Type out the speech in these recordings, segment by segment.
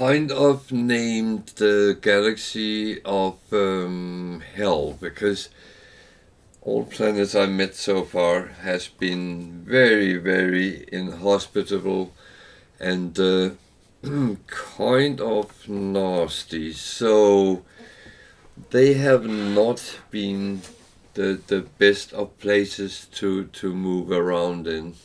kind of named the galaxy of hell, because all planets I met so far has been very, very inhospitable and kind of nasty. So they have not been the best of places to move around in.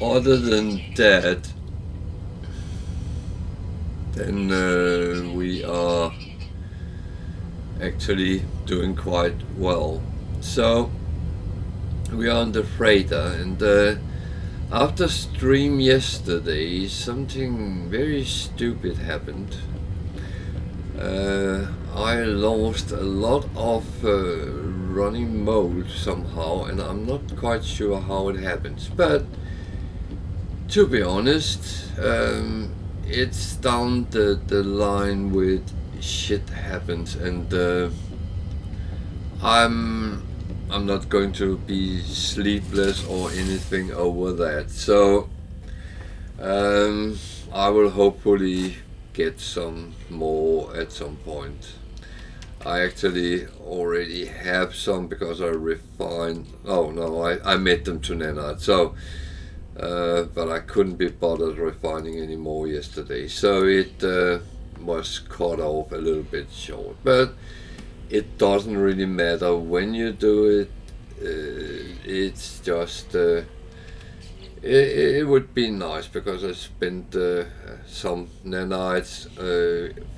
Other than that, then we are actually doing quite well. So we are on the freighter, and after stream yesterday, something very stupid happened. I lost a lot of running mode somehow, and I'm not quite sure how it happens. But to be honest, it's down the line with shit happens, and I'm not going to be sleepless or anything over that. So I will hopefully get some more at some point. I actually already have some because I refined. Oh no, I made them to nanite. So, but I couldn't be bothered refining anymore yesterday. So it was cut off a little bit short. But it doesn't really matter when you do it. It's just it would be nice because I spent some nanites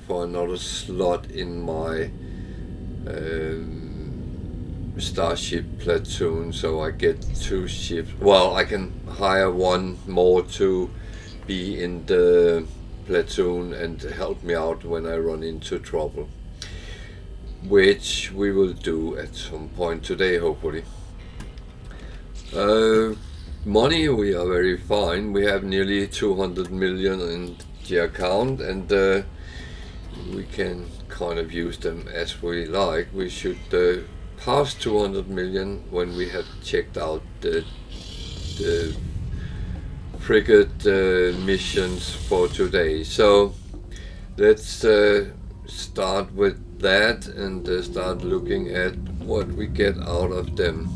for another slot in my starship platoon, so I get 2 ships. Well, I can hire one more to be in the platoon and help me out when I run into trouble, which we will do at some point today, hopefully. Money, we are very fine. We have nearly 200 million in the account, and we can kind of use them as we like. We should pass 200 million when we have checked out the frigate missions for today. So let's start with that and start looking at what we get out of them.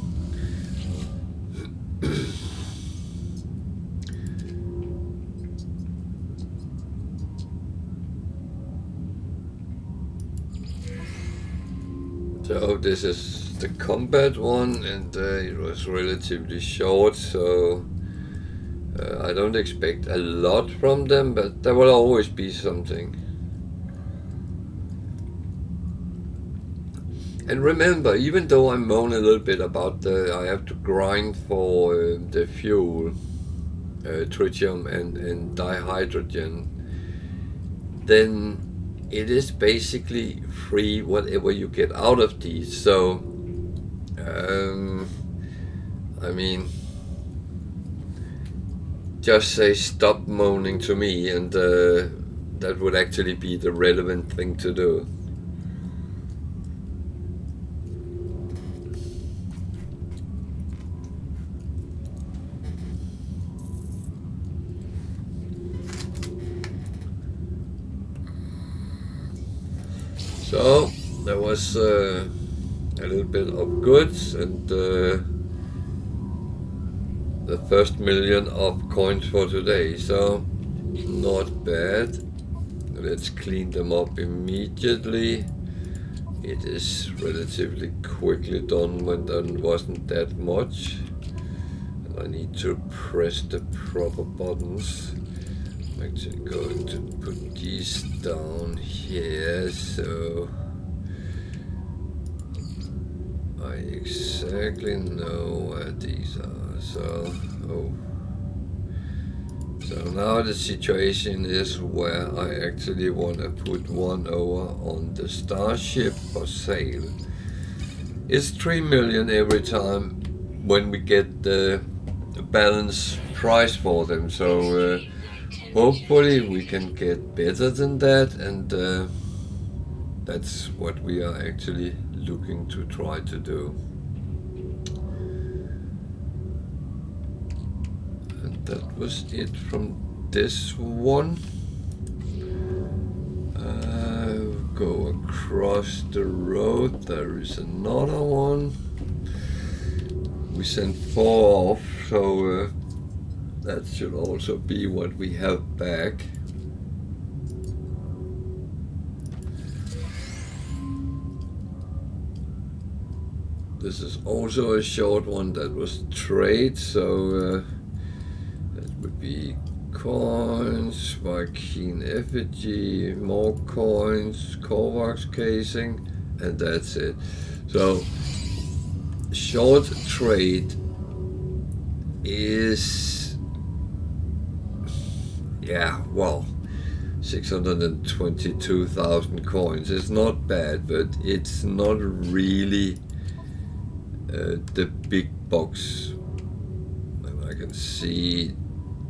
So this is the combat one, and it was relatively short, so I don't expect a lot from them, but there will always be something. And remember, even though I moan a little bit about I have to grind for the fuel, tritium and dihydrogen, then it is basically free whatever you get out of these. So I mean, just say stop moaning to me, and that would actually be the relevant thing to do. So there was a little bit of goods, and the first million of coins for today, so not bad. Let's clean them up immediately. It is relatively quickly done when there wasn't that much. And I need to press the proper buttons. I'm actually going to put these down here, so I exactly know where these are. So, so now the situation is where I actually want to put one over on the starship for sale. It's 3 million every time when we get the balanced price for them. So hopefully we can get better than that, and that's what we are actually looking to try to do. that was it from this one. Go across the road, there is another one. We sent 4 off, so that should also be what we have back. This is also a short one that was trade, so that would be coins, Viking effigy, more coins, Kovacs casing, and that's it. So short trade is, yeah, well, 622,000 coins. It's not bad, but it's not really the big box. And I can see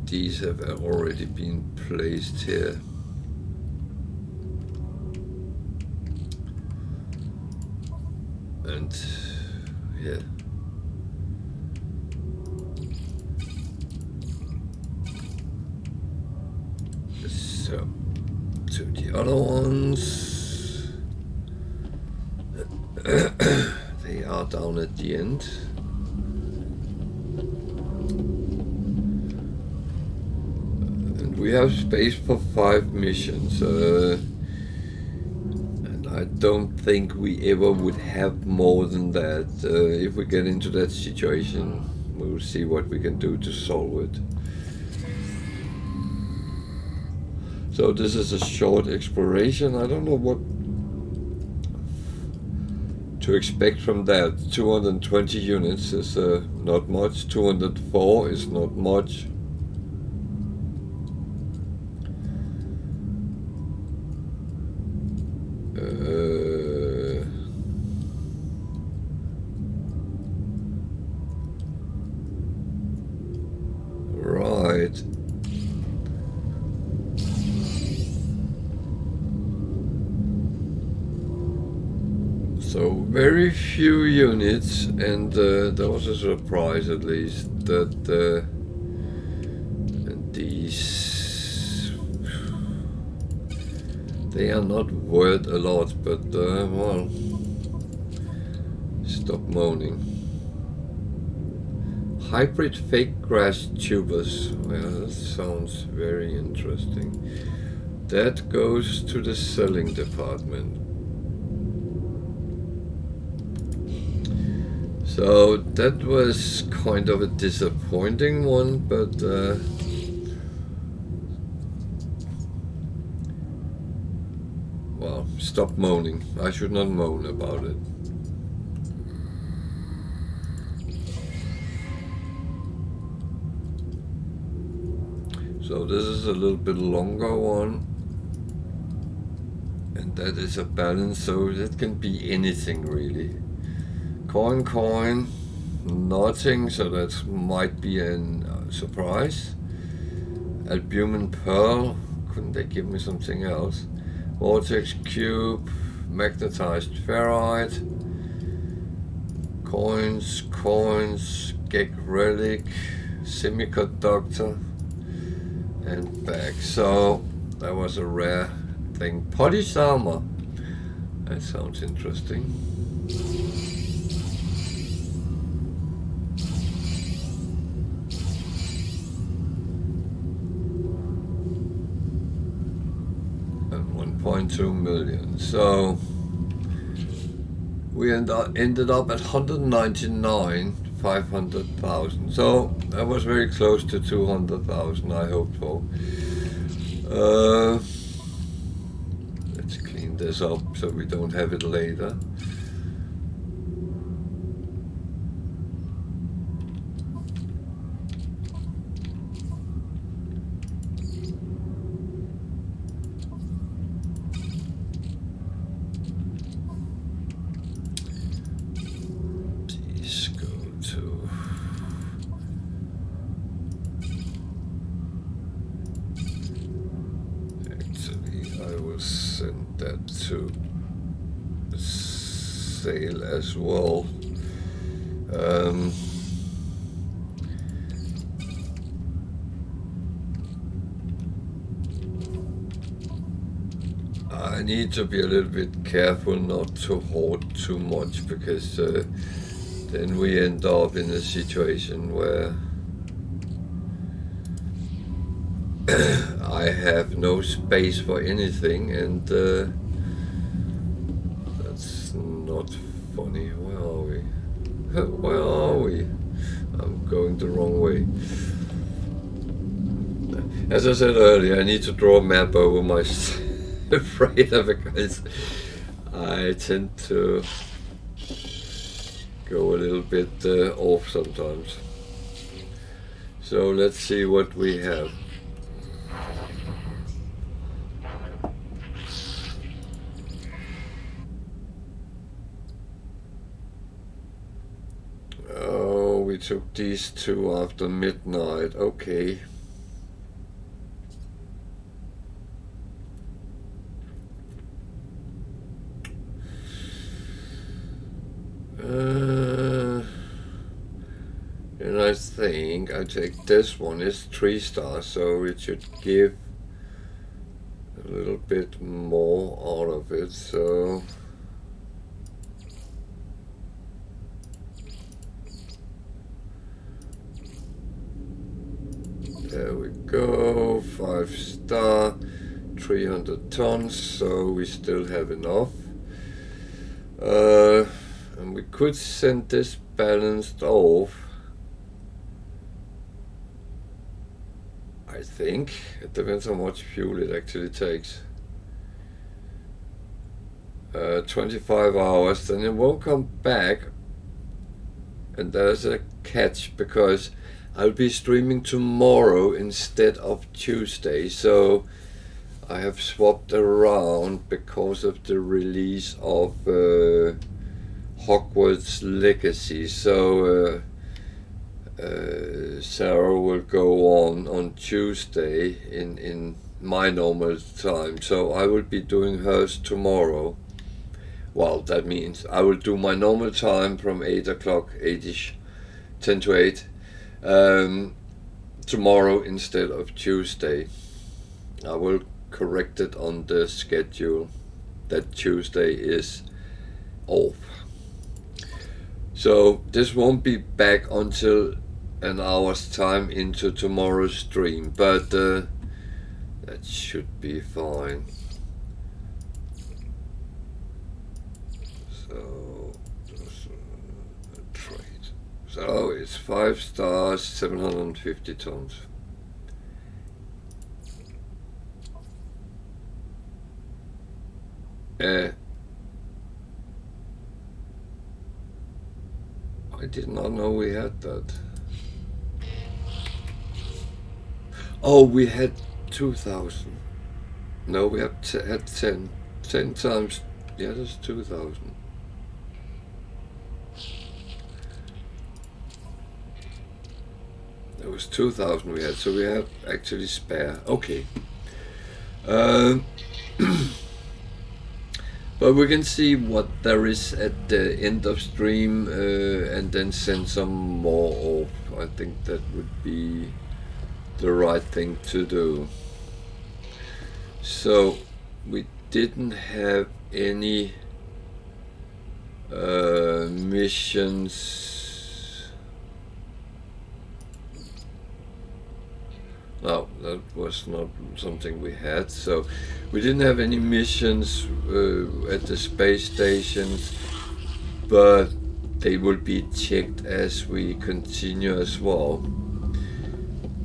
these have already been placed here. And yeah. So to the other ones. They are down at the end. We have space for 5 missions, and I don't think we ever would have more than that. If we get into that situation, we will see what we can do to solve it. So this is a short exploration. I don't know what to expect from that. 220 units is not much. 204 is not much. Right. So very few units, and there was a surprise at least that and these, they are not worth a lot, but well, stop moaning. Hybrid fake grass tubers. Well, that sounds very interesting. That goes to the selling department. So that was kind of a disappointing one, but well, stop moaning. I should not moan about it. So this is a little bit longer one, and that is a balance, so that can be anything really. Coin, nothing, so that might be a surprise. Albumin pearl, couldn't they give me something else? Vortex cube, magnetized ferrite, coins, Gek relic, semiconductor, and back. So that was a rare thing. Polished armor, that sounds interesting. And 1.2 million. So we ended up at 199. 500,000. So that was very close to 200,000 I hoped for. Let's clean this up so we don't have it later. To sale as well. I need to be a little bit careful not to hoard too much, because then we end up in a situation where I have no space for anything, and that's not funny. Where are we? Where are we? I'm going the wrong way. As I said earlier, I need to draw a map over my freighter, because I tend to go a little bit off sometimes. So let's see what we have. Oh, we took these two after midnight. Okay. And I think I take this one. It's 3 stars, so it should give a little bit more out of it. So there we go. 5 star, 300 tons. So we still have enough. And we could send this balanced off. I think it depends how much fuel it actually takes. 25 hours, then it won't come back. And there's a catch, because I'll be streaming tomorrow instead of Tuesday, so I have swapped around because of the release of Hogwarts Legacy. So Sarah will go on Tuesday in my normal time, so I will be doing hers tomorrow. Well, that means I will do my normal time from 8 o'clock, 8ish, 10 to 8, tomorrow instead of Tuesday. I will correct it on the schedule that Tuesday is off. So this won't be back until an hour's time into tomorrow's stream, but that should be fine. So trade. So it's 5 stars, 750 tons. I did not know we had that. Oh, we had 2,000. No, we had 10. 10 times, yeah, that's 2,000. There was 2,000 we had, so we have actually spare. Okay. But we can see what there is at the end of stream, and then send some more off. I think that would be the right thing to do. So we didn't have any missions. No, that was not something we had. So we didn't have any missions at the space stations, but they will be checked as we continue as well.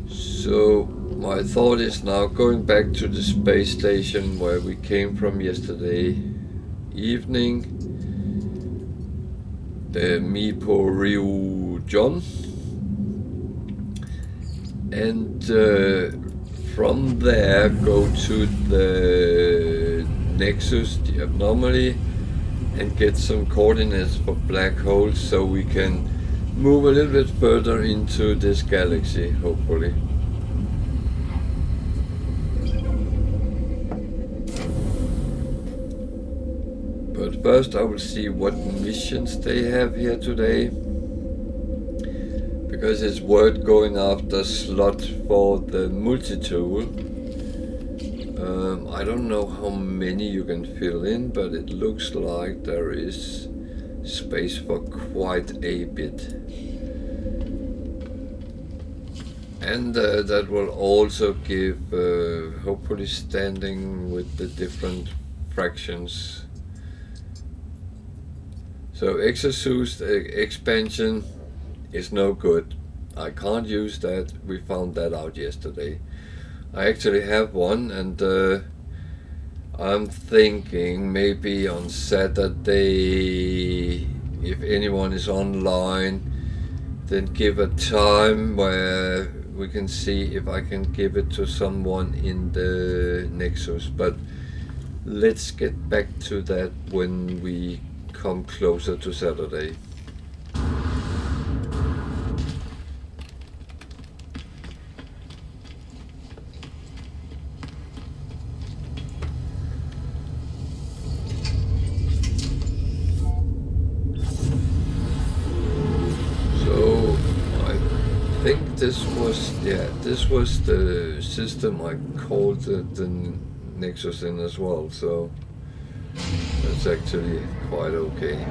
So my thought is now going back to the space station where we came from yesterday evening, the Mipo Ryu John, and from there go to the Nexus, the anomaly, and get some coordinates for black holes so we can move a little bit further into this galaxy, hopefully. But first I will see what missions they have here today, because it's worth going after slot for the multi-tool. I don't know how many you can fill in, but it looks like there is space for quite a bit. And that will also give, hopefully, standing with the different fractions. So exhaust expansion is no good. I can't use that. We found that out yesterday. I actually have one, and I'm thinking maybe on Saturday, if anyone is online, then give a time where we can see if I can give it to someone in the Nexus. But let's get back to that when we come closer to Saturday. This was the system I called the Nexus in as well, so that's actually quite okay.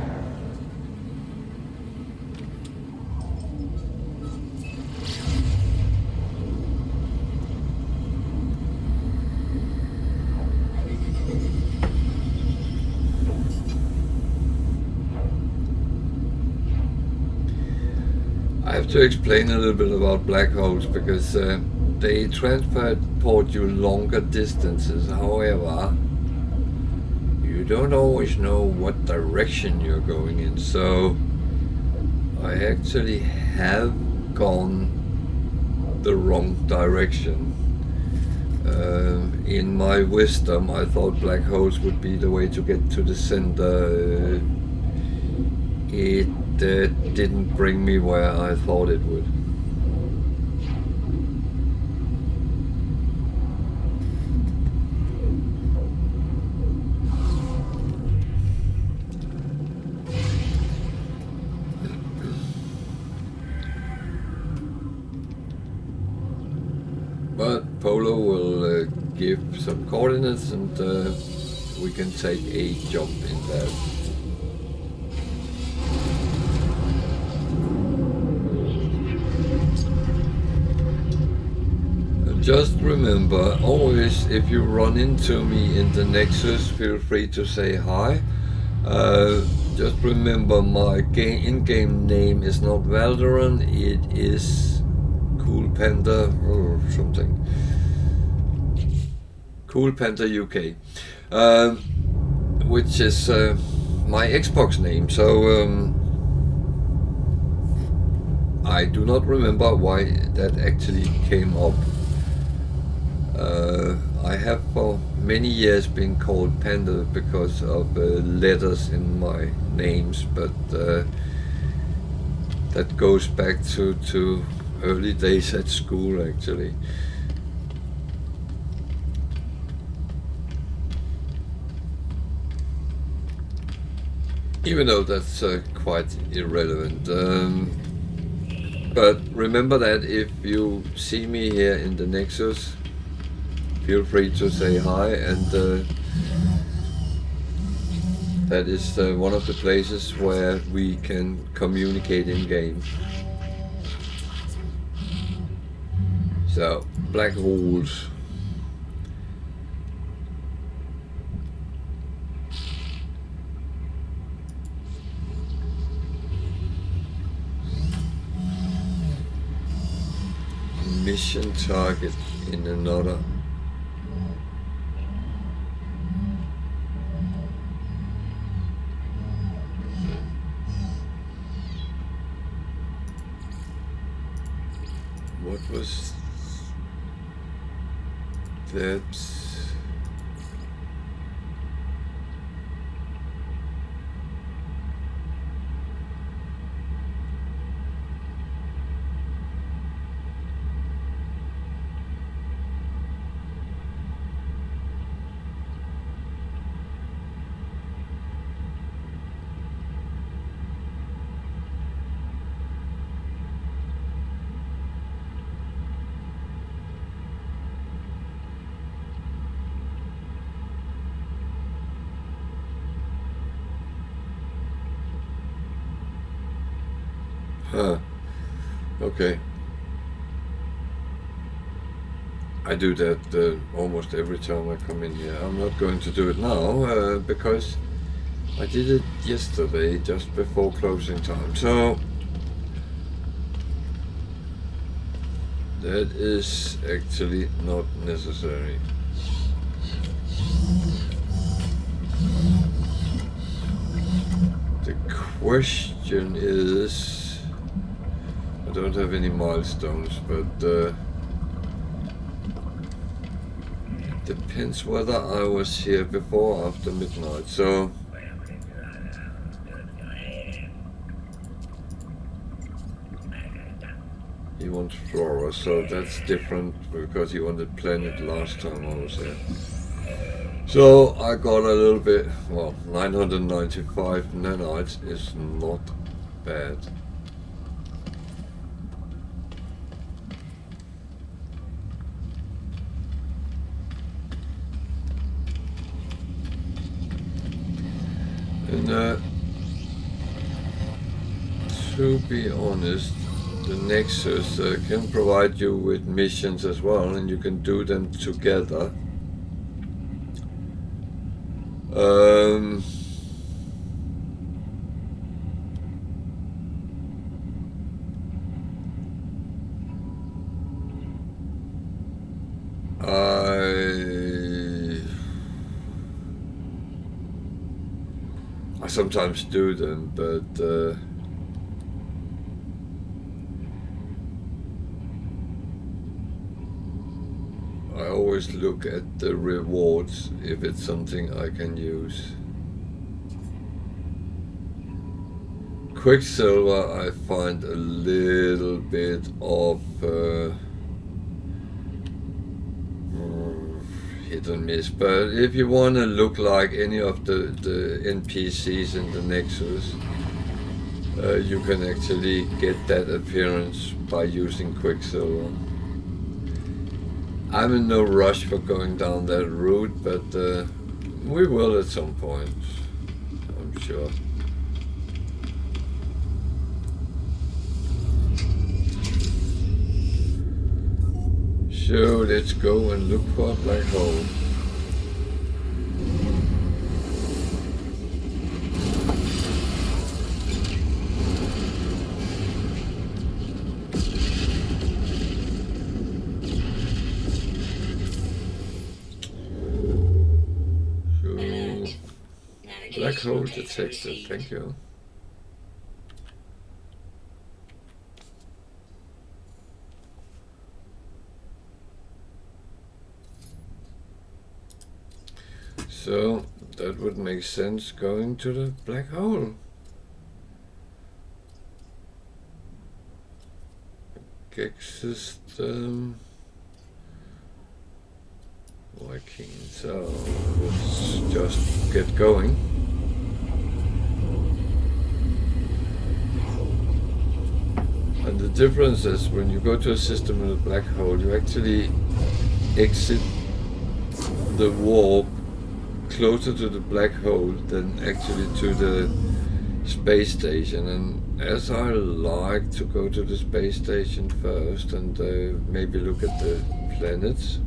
I have to explain a little bit about black holes because they transport you longer distances. However, you don't always know what direction you're going in. So I actually have gone the wrong direction. In my wisdom, I thought black holes would be the way to get to the center. It didn't bring me where I thought it would. But Polo will give some coordinates, and we can take a jump in that. Just remember, always, if you run into me in the Nexus, feel free to say hi. Just remember, my in-game name is not Valderon, it is Cool Panda or something. Cool Panda UK, which is my Xbox name. So I do not remember why that actually came up. I have for many years been called Panda because of letters in my names, but that goes back to early days at school actually. Even though that's quite irrelevant. But remember that if you see me here in the Nexus, feel free to say hi, and that is one of the places where we can communicate in game. So, black holes. Mission target in another. What was that? Okay. I do that almost every time I come in here. I'm not going to do it now because I did it yesterday just before closing time. So that is actually not necessary. The question is, I don't have any milestones, but depends whether I was here before or after midnight. So he wants Flora, so that's different because he wanted Planet last time I was there. So I got a little bit, well, 995 nanites is not bad. And to be honest, the Nexus can provide you with missions as well, and you can do them together. I sometimes do them, but I always look at the rewards if it's something I can use. Quicksilver I find a little bit of hit and miss, but if you want to look like any of the NPCs in the Nexus, you can actually get that appearance by using Quicksilver. I'm in no rush for going down that route, but we will at some point, I'm sure. So let's go and look for a black hole. So, black hole detected, thank you. So that would make sense going to the black hole. Gig system. Working, so let's just get going. And the difference is when you go to a system in a black hole, you actually exit the warp closer to the black hole than actually to the space station. And as I like to go to the space station first and maybe look at the planets,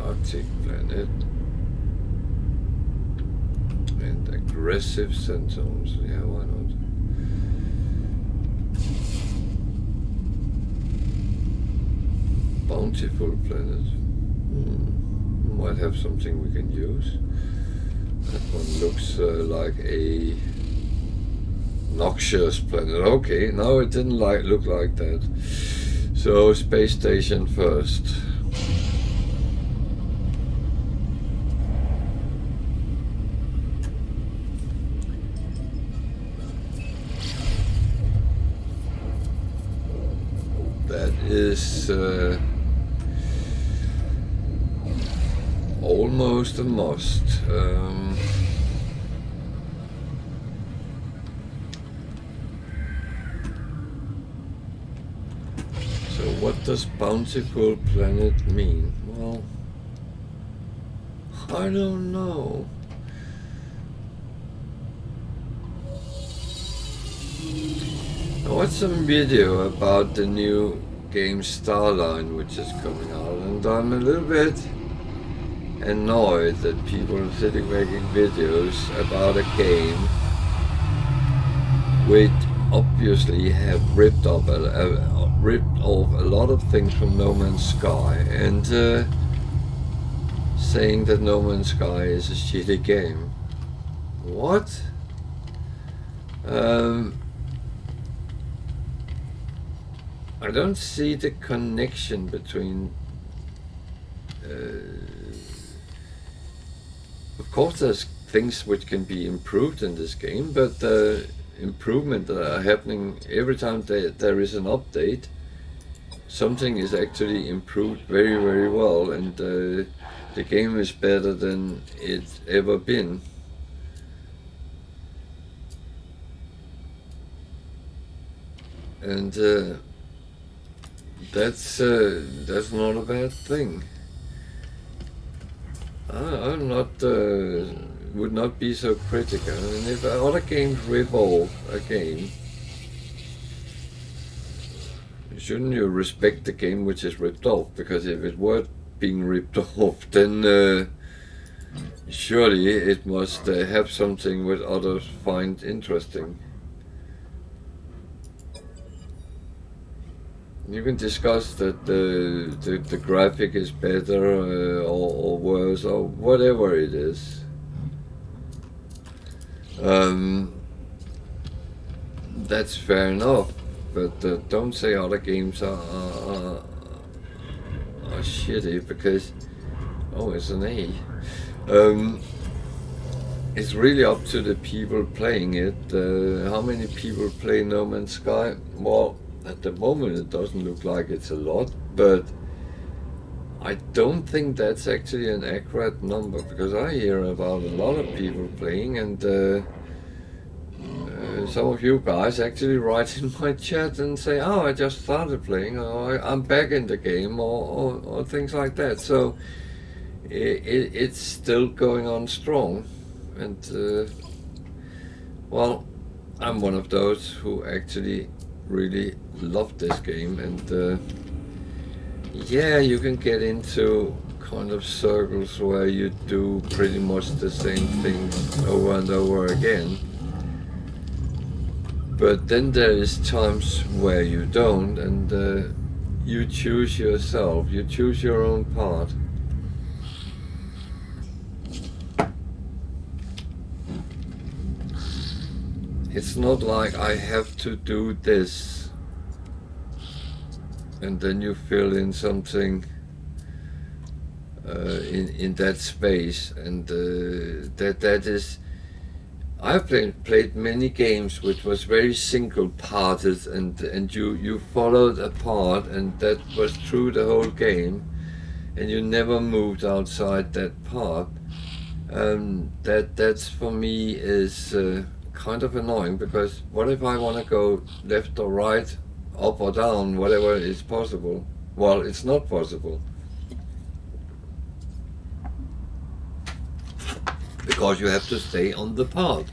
Arctic planet and aggressive symptoms, yeah, why not? Bountiful planet. Might have something we can use. That one looks like a noxious planet. Okay, now it didn't look like that. So space station first. That is almost a must. So what does bountiful planet mean? Well, I don't know. I watched some video about the new game Starline, which is coming out, and I'm a little bit annoyed that people are sitting making videos about a game which obviously have ripped off a lot of things from No Man's Sky, and saying that No Man's Sky is a shitty game. What? I don't see the connection between. Of course, there's things which can be improved in this game, but improvement that are happening every time there is an update. Something is actually improved very, very well, and the game is better than it's ever been. And that's not a bad thing. I'm not would not be so critical. I mean, if other games rip off a game, shouldn't you respect the game which is ripped off? Because if it were being ripped off, then surely it must have something which others find interesting. You can discuss that the graphic is better or worse or whatever it is. That's fair enough, but don't say other games are shitty because it's an A. It's really up to the people playing it. How many people play No Man's Sky? Well, at the moment it doesn't look like it's a lot, but I don't think that's actually an accurate number, because I hear about a lot of people playing, and some of you guys actually write in my chat and say, I just started playing, or I'm back in the game, or things like that. So it's still going on strong, and well, I'm one of those who actually really love this game, and yeah, you can get into kind of circles where you do pretty much the same things over and over again, but then there is times where you don't, and you choose yourself, you choose your own path. It's not like I have to do this and then you fill in something in that space, and that is. I've played many games which was very single-parted, and you followed a part, and that was through the whole game, and you never moved outside that part. That's for me is kind of annoying, because what if I want to go left or right, up or down, whatever is possible? Well, it's not possible, because you have to stay on the path,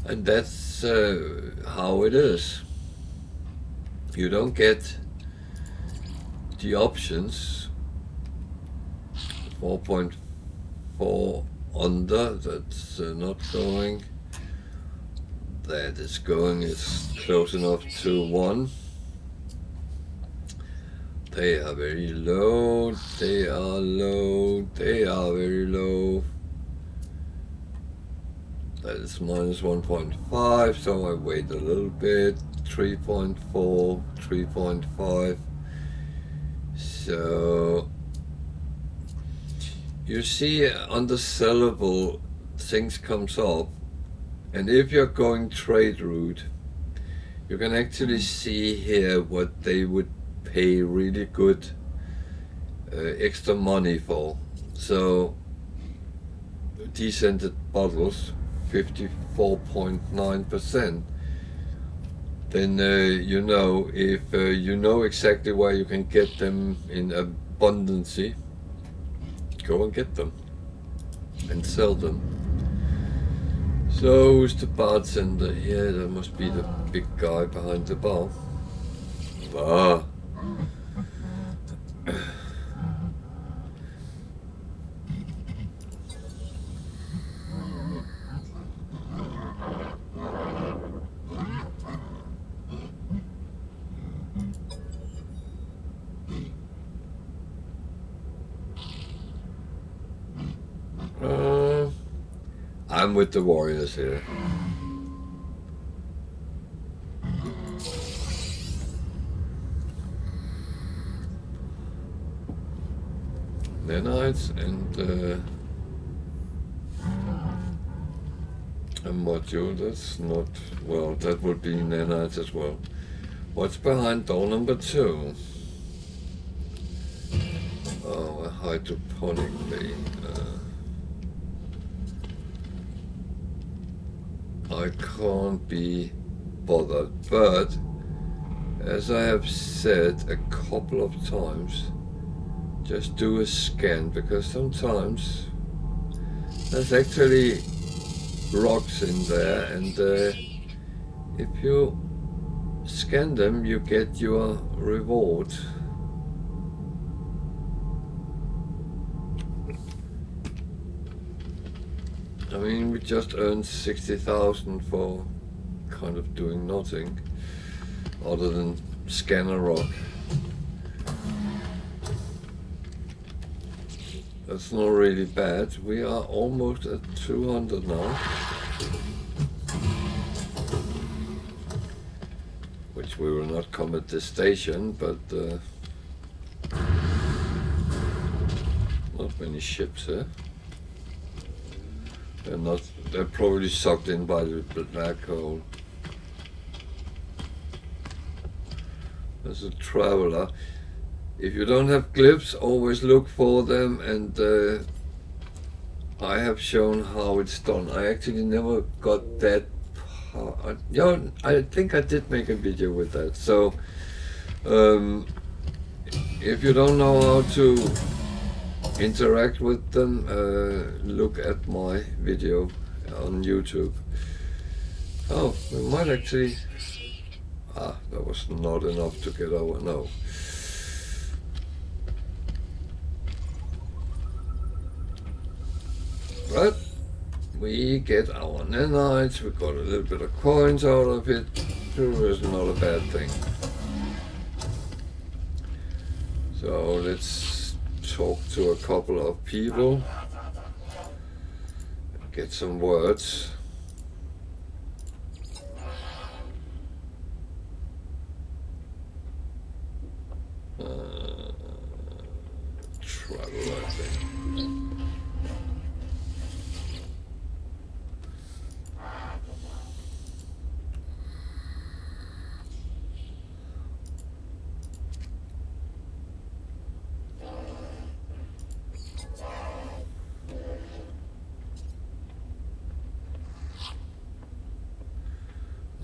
and that's how it is. You don't get the options. 4.4 under, that's not going. That is going, it's close enough to 1. They are very low, they are low, they are very low. That is minus 1.5, so I wait a little bit. 3.4, 3.5. So you see on the sellable things comes up, and if you're going trade route, you can actually see here what they would pay really good extra money for. So descented bottles, 54.9%. Then you know, if you know exactly where you can get them in abundancy, go and get them and sell them. So who's the bartender here? That must be the big guy behind the bar. Ah. I'm with the Warriors here. Nanites and a module. That's not, well, that would be nanites as well. What's behind door number 2? Oh, a hydroponic bay. I can't be bothered, but as I have said a couple of times, just do a scan, because sometimes there's actually rocks in there, and if you scan them you get your reward. I mean, we just earned 60,000 for kind of doing nothing other than scan a rock. That's not really bad. We are almost at 200 now, which we will not come at this station, but not many ships here. They're probably sucked in by the black hole. There's a traveler. If you don't have glyphs, always look for them, and I have shown how it's done. I actually never got that part. Yeah, I think I did make a video with that. So if you don't know how to interact with them, look at my video on YouTube. Oh, we might actually... that was not enough to get over, no. But we get our nanites, we got a little bit of coins out of it, so it's not a bad thing. So let's talk to a couple of people, get some words. Travel, I think.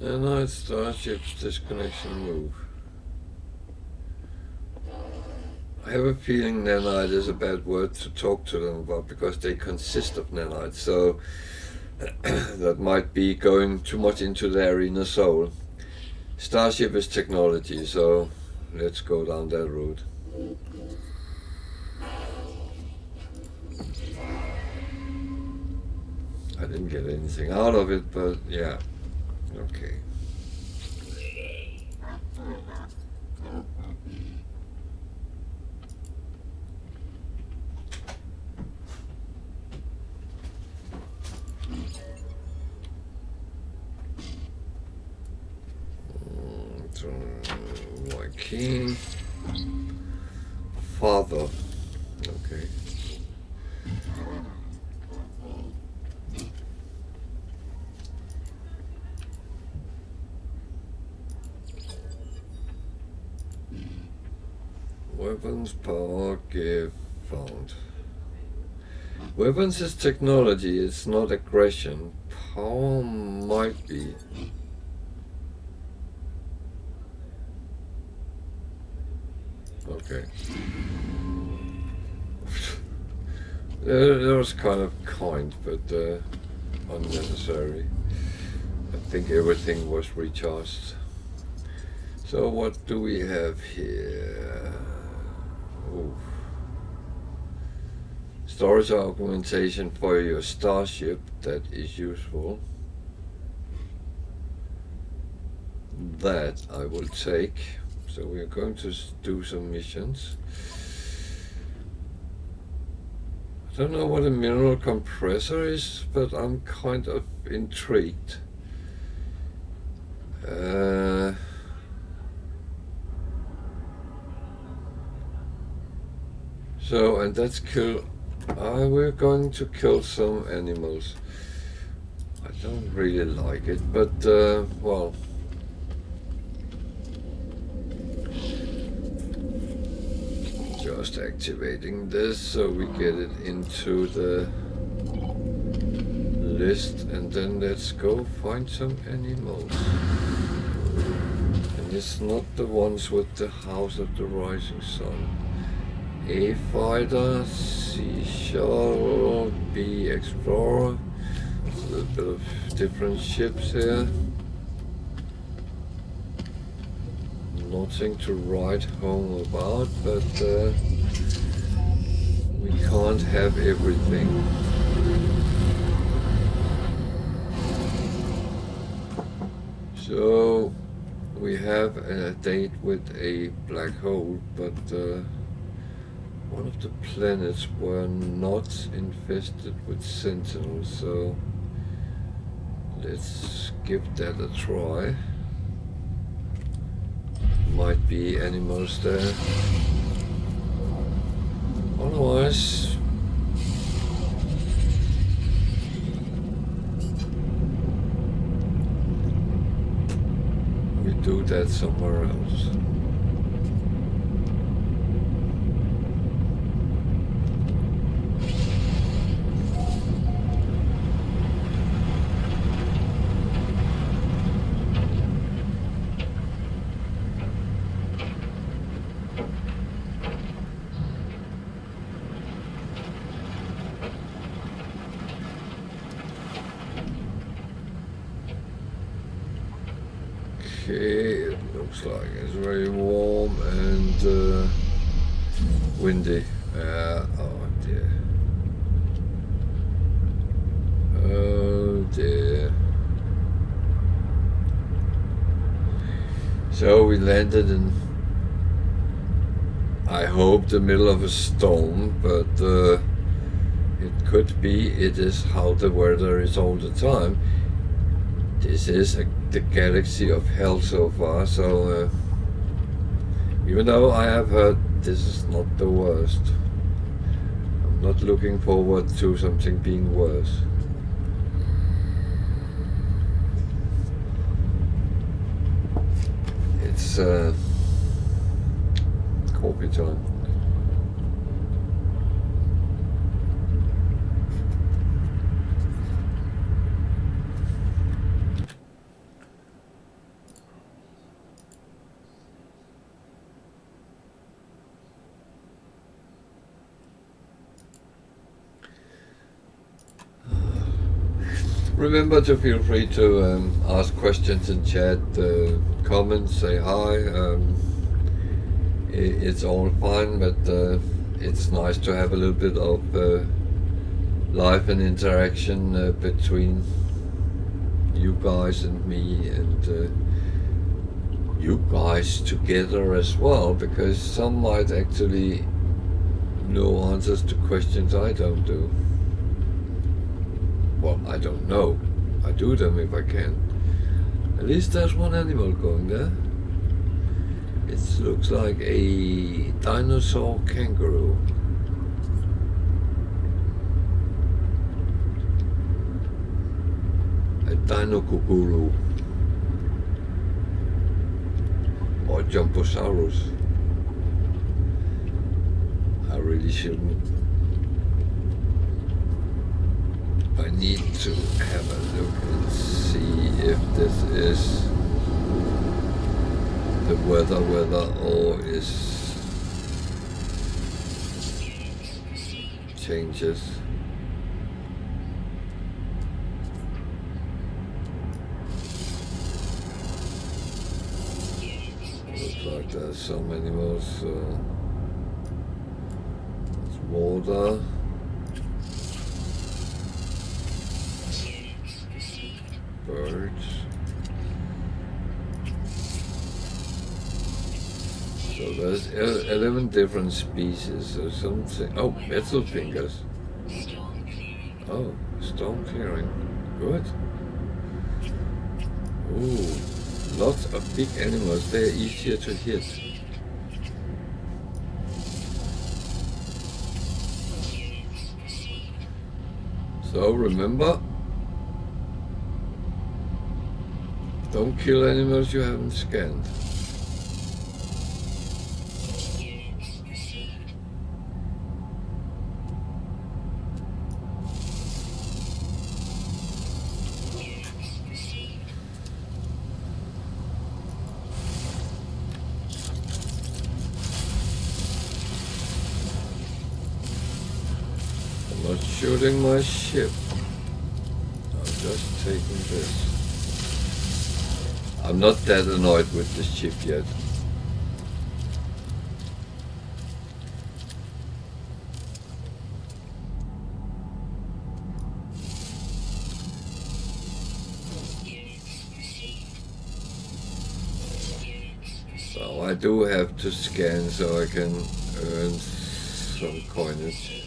Nanite starships disconnection move. I have a feeling nanite is a bad word to talk to them about, because they consist of nanites, so that might be going too much into their inner soul. Starship is technology, so let's go down that route. I didn't get anything out of it, but yeah, okay. King, father, okay. Weapons, power, give, found. Weapons is technology, it's not aggression. Power might be. Okay. That was kind of kind, but unnecessary. I think everything was recharged. So what do we have here? Ooh. Storage augmentation for your starship, that is useful. That I will take. So we are going to do some missions. I don't know what a mineral compressor is, but I'm kind of intrigued. So, and that's kill. We're going to kill some animals. I don't really like it, but well. Just activating this so we get it into the list, and then let's go find some animals. And it's not the ones with the House of the Rising Sun. A fighter, C shuttle, B explorer. A little bit of different ships here. Nothing to write home about, but we can't have everything. So we have a date with a black hole, but one of the planets were not infested with sentinels, so let's give that a try. Might be animals there. Otherwise, we do that somewhere else. Okay, it looks like it's very warm and windy. Oh dear. Oh dear. So we landed in, I hope, the middle of a storm, but it could be. It is how the weather is all the time. This is the galaxy of hell so far, so even though I have heard this is not the worst, I'm not looking forward to something being worse. It's coffee time. Remember to feel free to ask questions in chat, comments, say hi. It's all fine, but it's nice to have a little bit of life and interaction between you guys and me, and you guys together as well, because some might actually know answers to questions I don't do. Well, I don't know. I do them if I can. At least there's one animal going there. It looks like a dinosaur kangaroo. A dinokukuru. Or Jumbosaurus. I really shouldn't. I need to have a look and see if this is the weather or is changes. There's some animals. It's water. Birds. So there's 11 different species or something. Oh, metal fingers. Oh, storm clearing. Good. Ooh, lots of big animals. They're easier to hit. So remember, don't kill animals you haven't scanned. I'm not shooting my ship. I'm just taking this. I'm not that annoyed with this ship yet. So I do have to scan so I can earn some coinage.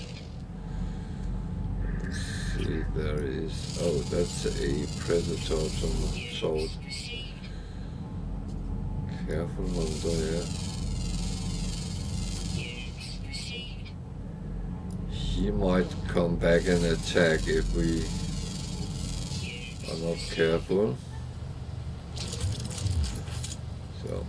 Let's see, there is. Oh, that's a predator of some sort. Careful, Montoya. He might come back and attack if we are not careful. So.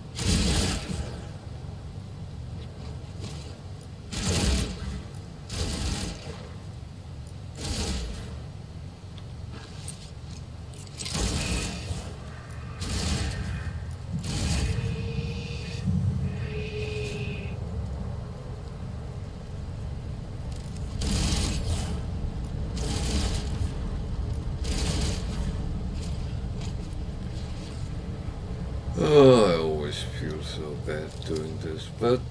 Oh, I always feel so bad doing this, but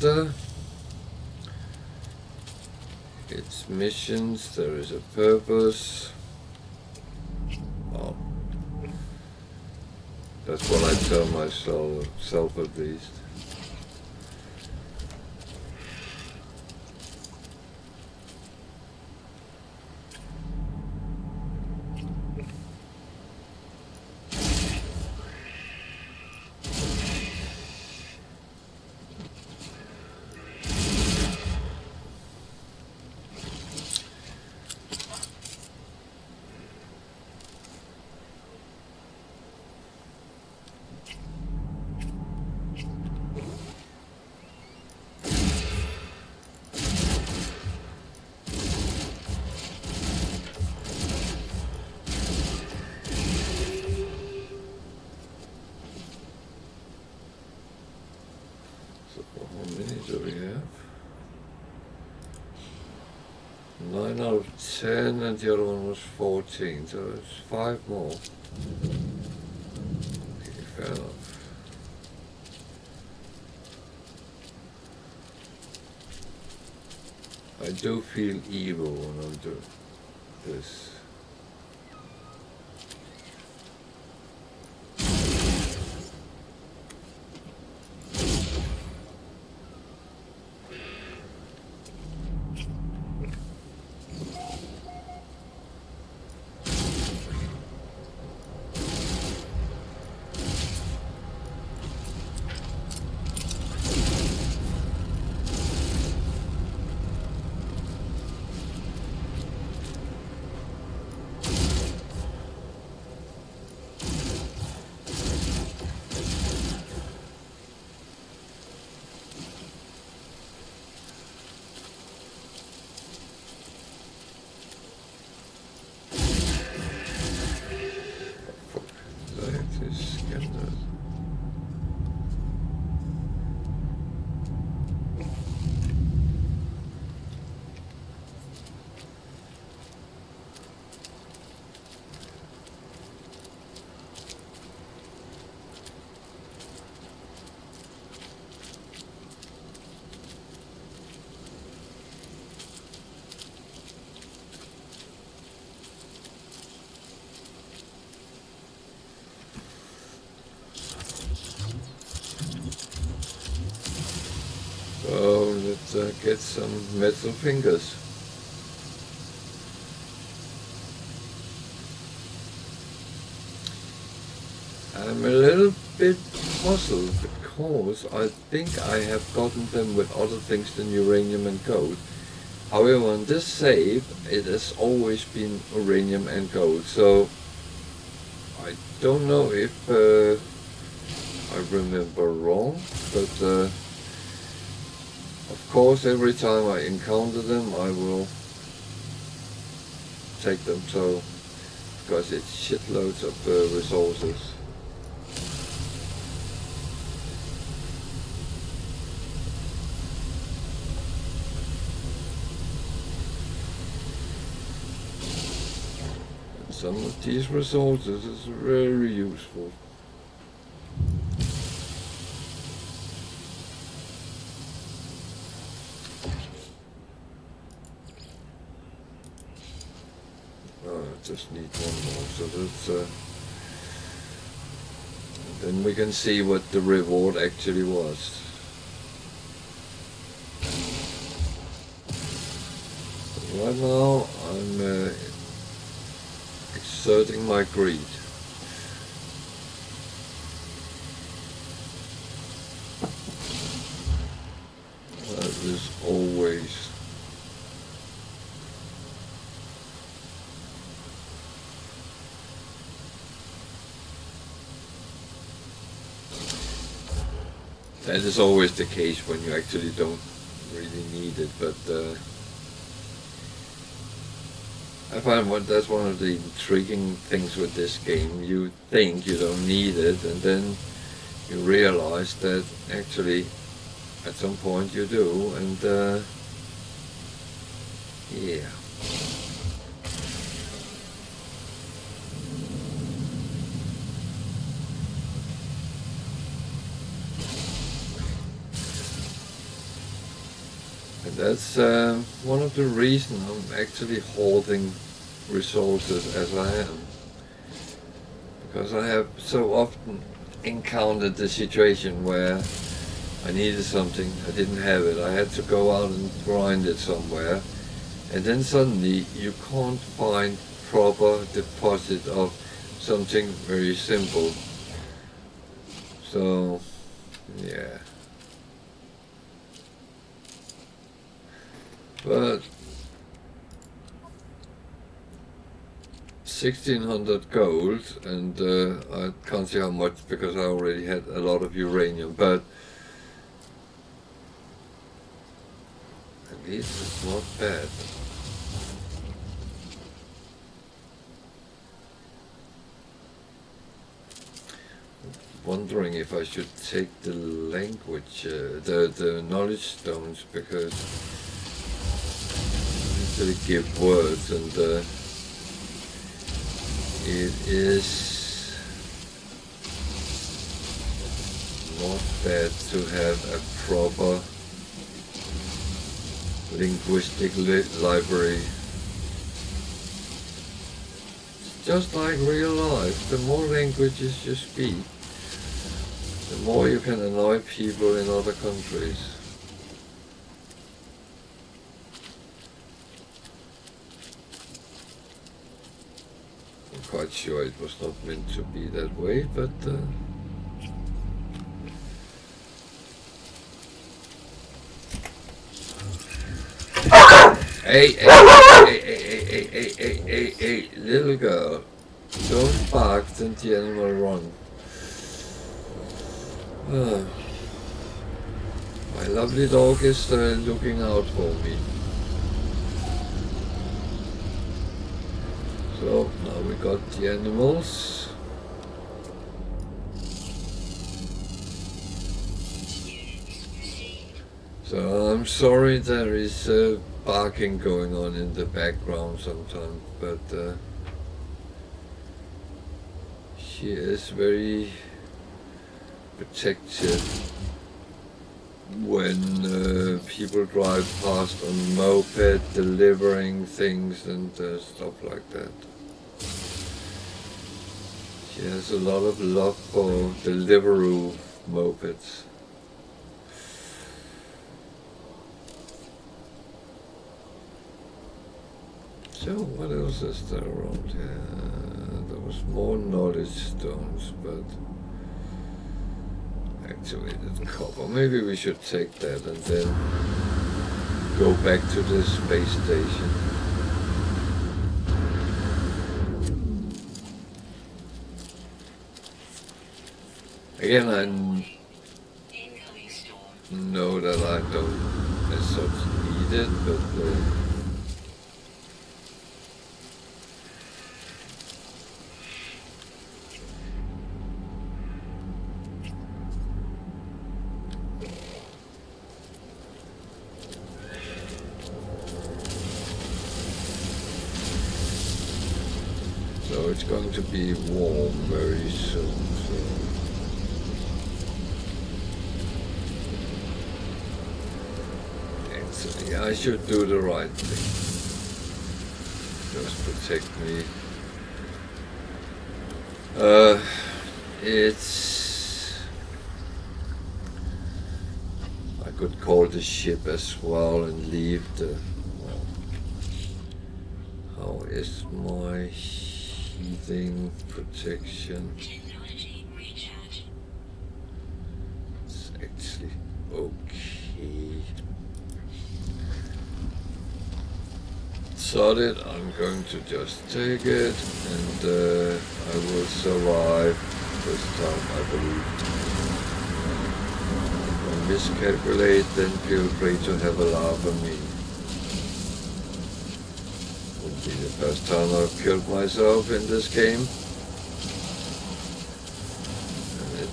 it's missions, there is a purpose. Oh, that's what I tell myself at least. How many do we have? 9 out of 10 and the other one was 14, so it's 5 more. Okay, fair enough. I do feel evil when I'm doing this. Let's get some metal fingers. I'm a little bit puzzled because I think I have gotten them with other things than uranium and gold. However, on this save, it has always been uranium and gold, so I don't know if I remember wrong, but of course every time I encounter them I will take them, so because it's shitloads of resources. Some of these resources is very useful. Oh, I just need one more, so that's then we can see what the reward actually was. Right now I'm exerting my greed. That is always the case when you actually don't really need it, but I find that's one of the intriguing things with this game. You think you don't need it, and then you realize that actually at some point you do, and yeah. And that's one of the reasons I'm actually holding resources as I am, because I have so often encountered the situation where I needed something, I didn't have it, I had to go out and grind it somewhere, and then suddenly you can't find proper deposit of something very simple. So yeah, but 1600 gold, and I can't see how much because I already had a lot of uranium, but at least it's not bad. Wondering if I should take the language, the knowledge stones, because they give words, and it is not bad to have a proper linguistic library. It's just like real life. The more languages you speak, the more you can annoy people in other countries. I'm quite sure it was not meant to be that way, but hey, little girl, don't bark, then the animal run. My lovely dog is looking out for me. So now we got the animals. So I'm sorry there is barking going on in the background sometimes, but she is very protective when people drive past on moped delivering things and stuff like that. She has a lot of love for Deliveroo mopeds. So what else is there around here? There was more knowledge stones, but activated copper. Maybe we should take that and then go back to the space station. Again, I know that I don't as such need it, but so it's going to be warm very soon. So actually, I should do the right thing. Just protect me. It's... I could call the ship as well and leave the... Well, how is my heating protection? It's actually okay. Solid, I'm going to just take it and I will survive this time, I believe. If I miscalculate, then feel free to have a laugh at me. Won't be the first time I've killed myself in this game. And it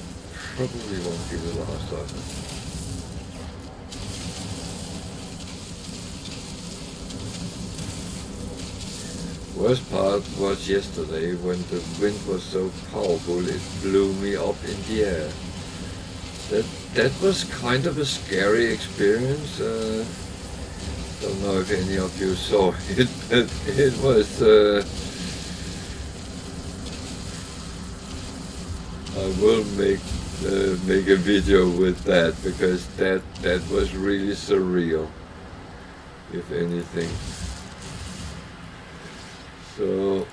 probably won't be the last time. Worst part was yesterday when the wind was so powerful it blew me up in the air. That was kind of a scary experience. Don't know if any of you saw it, but it was. I will make a video with that because that was really surreal, if anything. So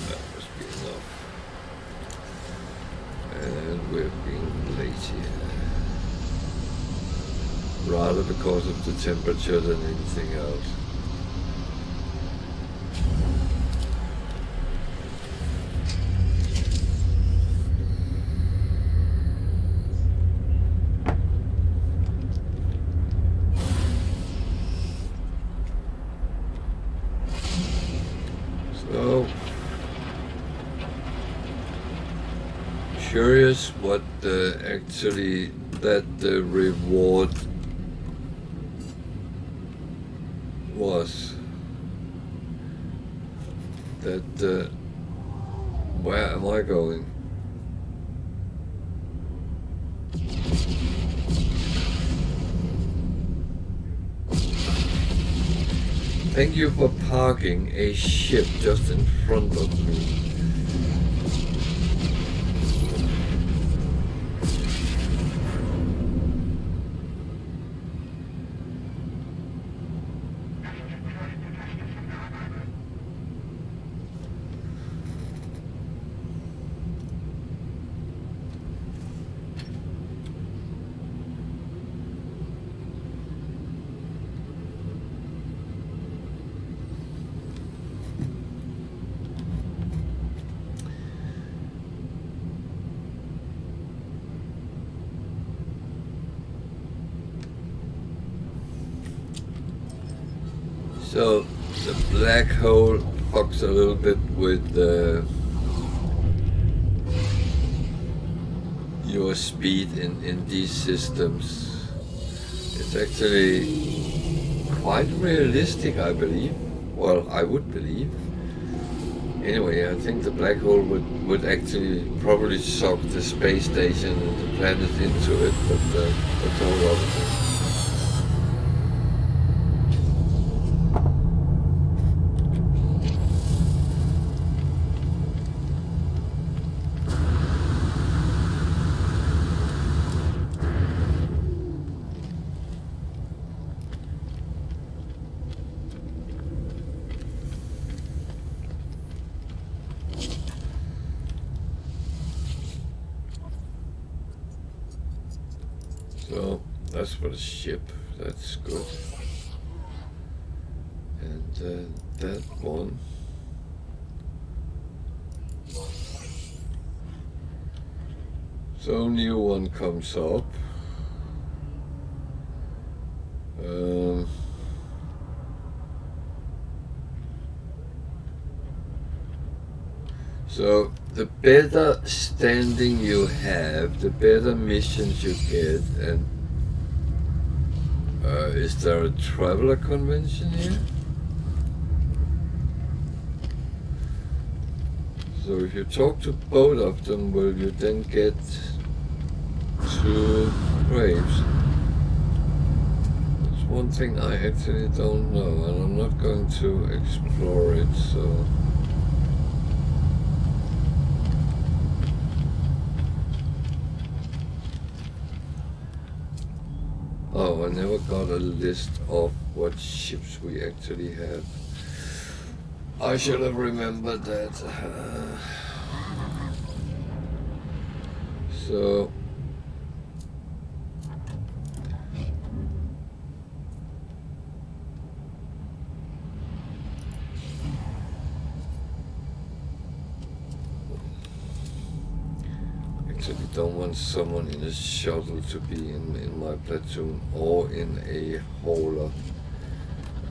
that must be enough. And we're being lazy. Rather because of the temperature than anything else. So, curious what actually that the reward was. That where am I going? Thank you for parking a ship just in front of me. So the black hole fucks a little bit with your speed in these systems. It's actually quite realistic, I believe. Well, I would believe. Anyway, I think the black hole would actually probably suck the space station and the planet into it, but that's a whole other thing. So that's for the ship. That's good. And that one. So new one comes up. So the better standing you have, the better missions you get. And is there a traveler convention here? So if you talk to both of them, will you then get 2 graves? That's one thing I actually don't know, and I'm not going to explore it, so... Oh, I never got a list of what ships we actually have. I should have remembered that. So... Actually don't want someone in a shuttle to be in my platoon or in a hauler.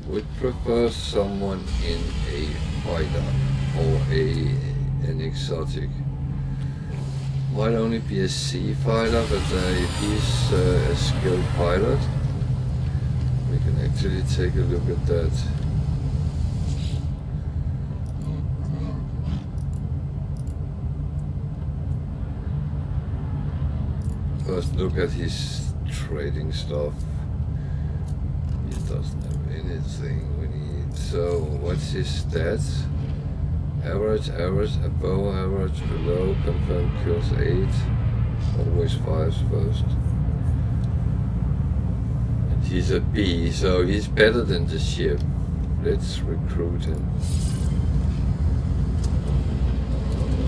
Would prefer someone in a fighter or an exotic. Might only be a sea fighter, but if he's a skilled pilot, we can actually take a look at that. First look at his trading stuff. He doesn't have anything we need. So what's his stats? Average, above average, below, confirmed kills 8. Always 5s first. And he's a B, so he's better than the ship. Let's recruit him.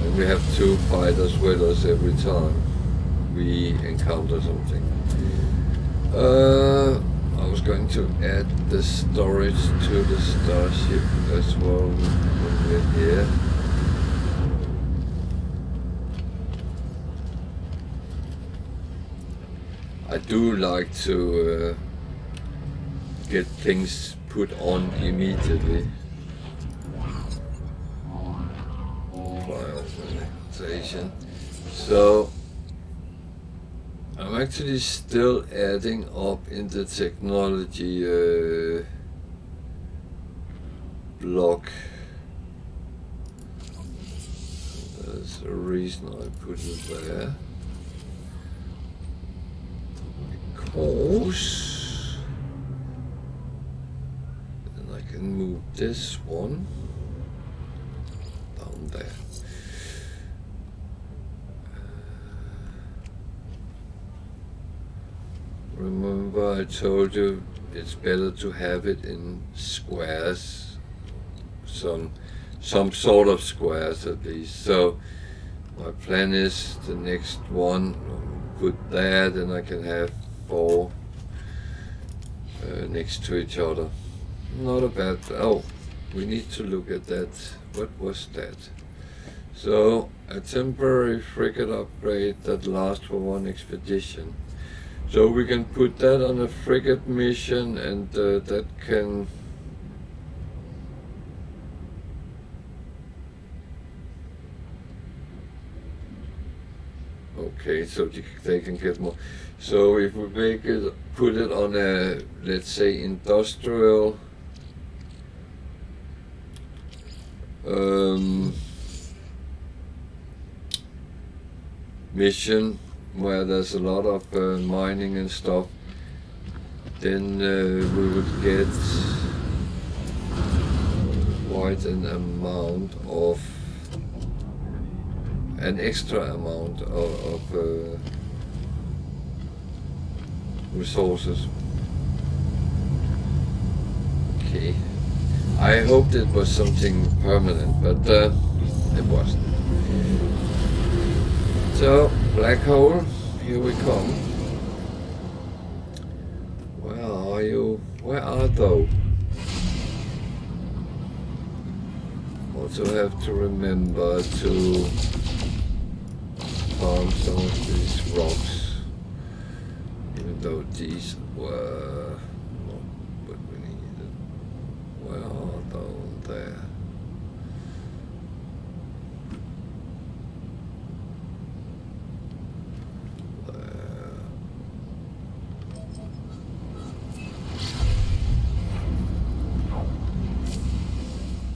And we have 2 fighters with us every time we encounter something. I was going to add the storage to the starship as well when we're here. I do like to get things put on immediately. Prioritization. So I'm actually still adding up in the technology block. There's a reason I put it there. Because then I can move this one down there. Remember I told you it's better to have it in squares, some sort of squares at least. So my plan is the next one, put that, and I can have 4 next to each other. Not a bad, oh, we need to look at that. What was that? So a temporary frigate upgrade that lasts for 1 expedition. So we can put that on a frigate mission, and that can... Okay, so they can get more. So if we make it, put it on a, let's say, industrial mission, where there's a lot of mining and stuff, then we would get quite an amount of, an extra amount of resources. Okay, I hoped it was something permanent, but it wasn't. So, black hole, here we come. Where are those? Also have to remember to farm some of these rocks, even though these were not what we needed. Where are those? There.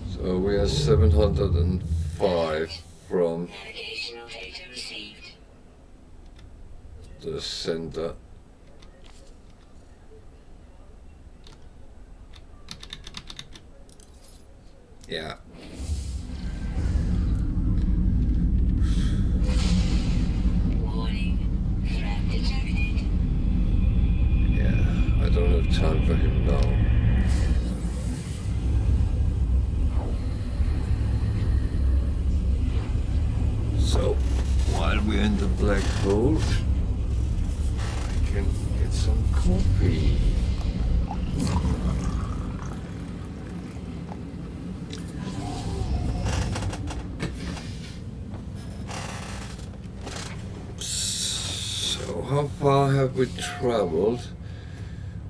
So we are 705 from the center. Yeah. Yeah, I don't have time for him now. So, while we're in the black hole, I can get some coffee. So, how far have we traveled?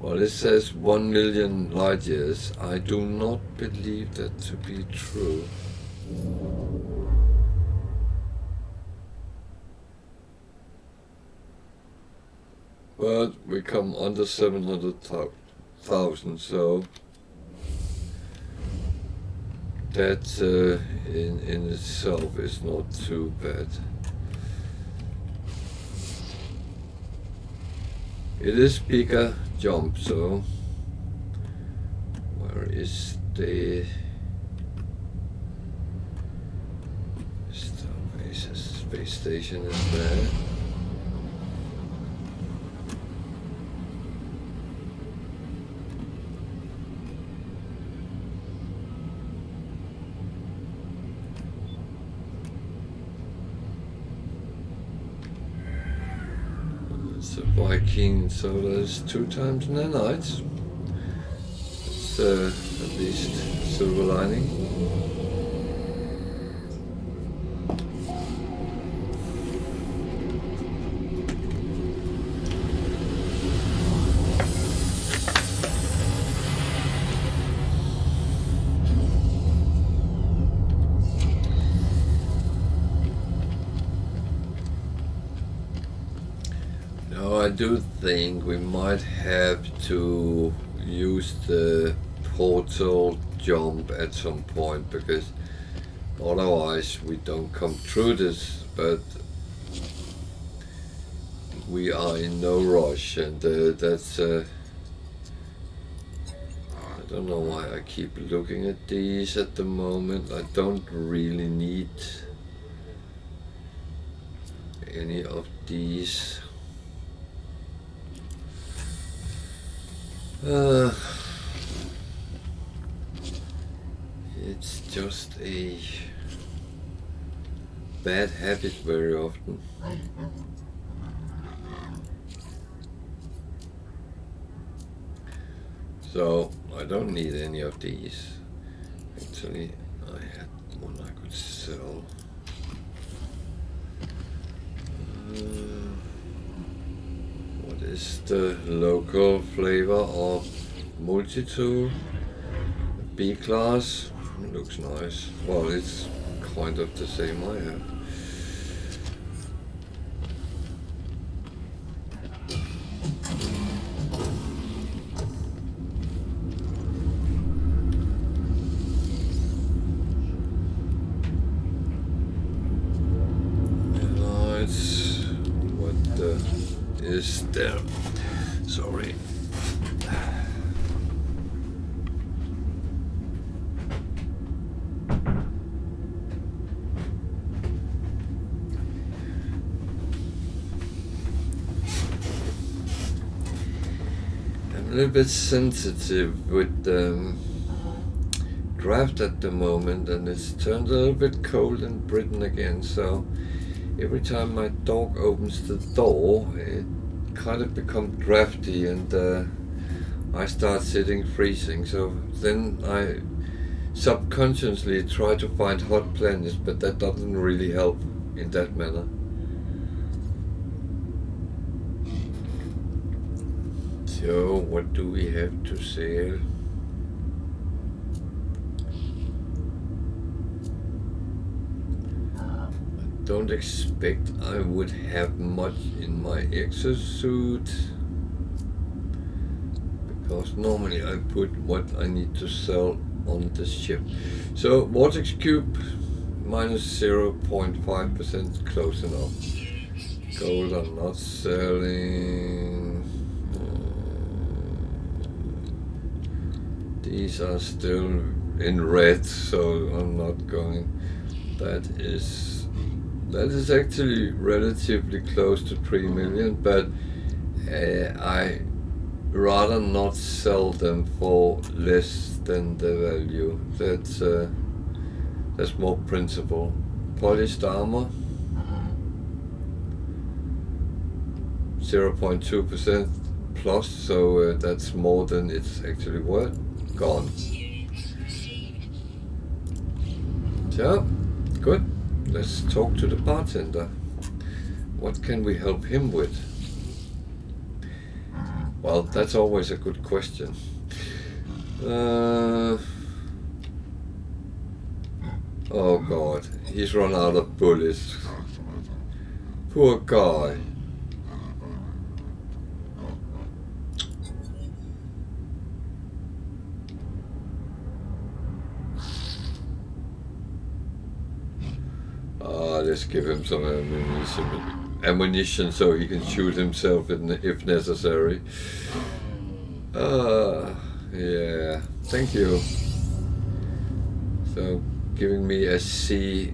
Well, it says 1 million light years. I do not believe that to be true. But we come under 700,000, so that in itself is not too bad. It is bigger jump, so where is the space station is there. Viking, so there's 2 times in the night. It's at least silver lining. I do think we might have to use the portal jump at some point, because otherwise we don't come through this, but we are in no rush, and that's I don't know why I keep looking at these at the moment. I don't really need any of these. It's just a bad habit very often. So I don't need any of these. Actually, I had one I could sell. What is the local flavor of multi-tool? B-class. Looks nice. Well, it's kind of the same I have. Is there? Sorry. I'm a little bit sensitive with the draft at the moment, and it's turned a little bit cold in Britain again, so every time my dog opens the door, it kind of becomes drafty, and I start sitting freezing. So then I subconsciously try to find hot planets, but that doesn't really help in that manner. So what do we have to sail? Don't expect I would have much in my exosuit, because normally I put what I need to sell on the ship. So vortex cube minus 0.5%, close enough. Gold I'm not selling. These are still in red, so I'm not going. That is actually relatively close to 3 million, but I rather not sell them for less than the value. That's more principle. Polished armor, 0.2% plus, so that's more than it's actually worth. Gone. So, good. Let's talk to the bartender. What can we help him with? Well, that's always a good question. Oh God, he's run out of bullets. Poor guy. Let's give him some ammunition so he can shoot himself if necessary. Yeah, thank you. So, giving me a C.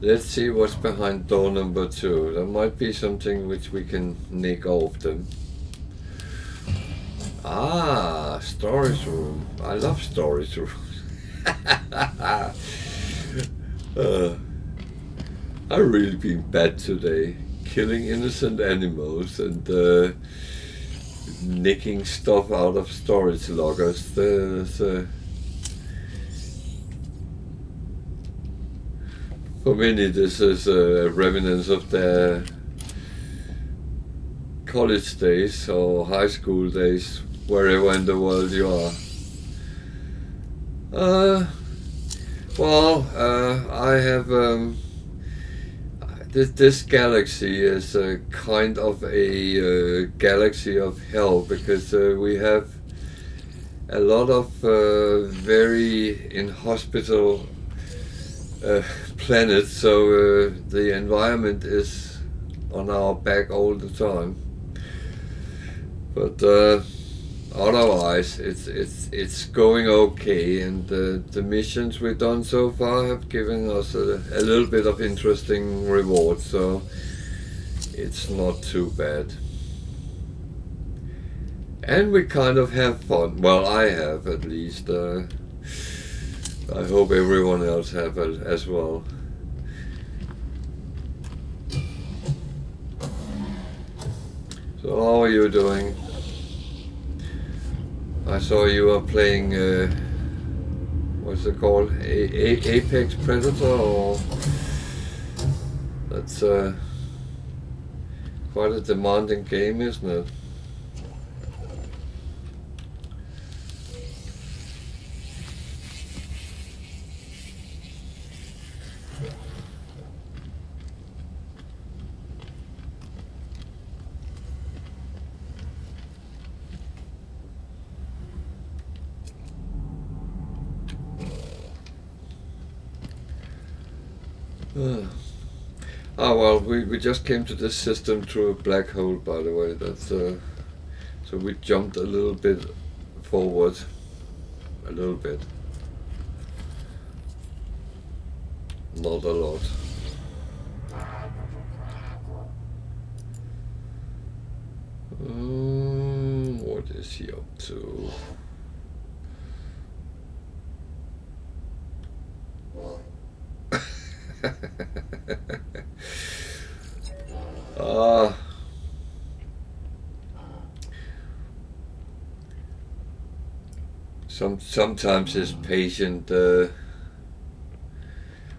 Let's see what's behind door number 2. There might be something which we can nick off them. Storage room. I love storage rooms. I've really been bad today, killing innocent animals and nicking stuff out of storage lockers. For many, this is remnants of their college days or high school days, wherever in the world you are. I have this galaxy is a kind of a galaxy of hell, because we have a lot of very inhospitable planets, so the environment is on our back all the time. But otherwise, it's going okay, and the missions we've done so far have given us a little bit of interesting reward, so it's not too bad. And we kind of have fun. Well, I have, at least. I hope everyone else have it as well. So how are you doing? I saw you were playing, what's it called? Apex Predator, or that's quite a demanding game, isn't it? Well, we just came to this system through a black hole, by the way. That's so we jumped a little bit forward, a little bit, not a lot. What is he up to? Sometimes his patient.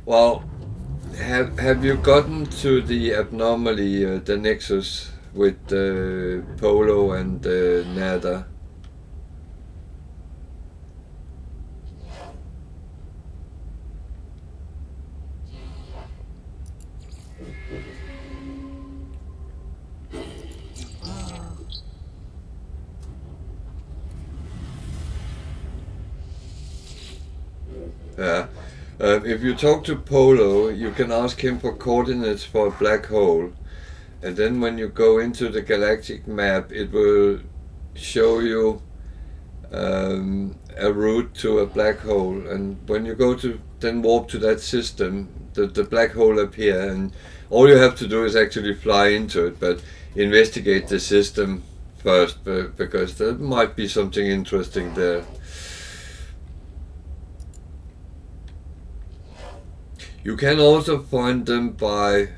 Well, have you gotten to the abnormally the nexus with Polo and Nada? Yeah. If you talk to Polo, you can ask him for coordinates for a black hole, and then when you go into the galactic map, it will show you a route to a black hole. And when you go to then warp to that system, the black hole appear, and all you have to do is actually fly into it, but investigate the system first, because there might be something interesting there. You can also find them by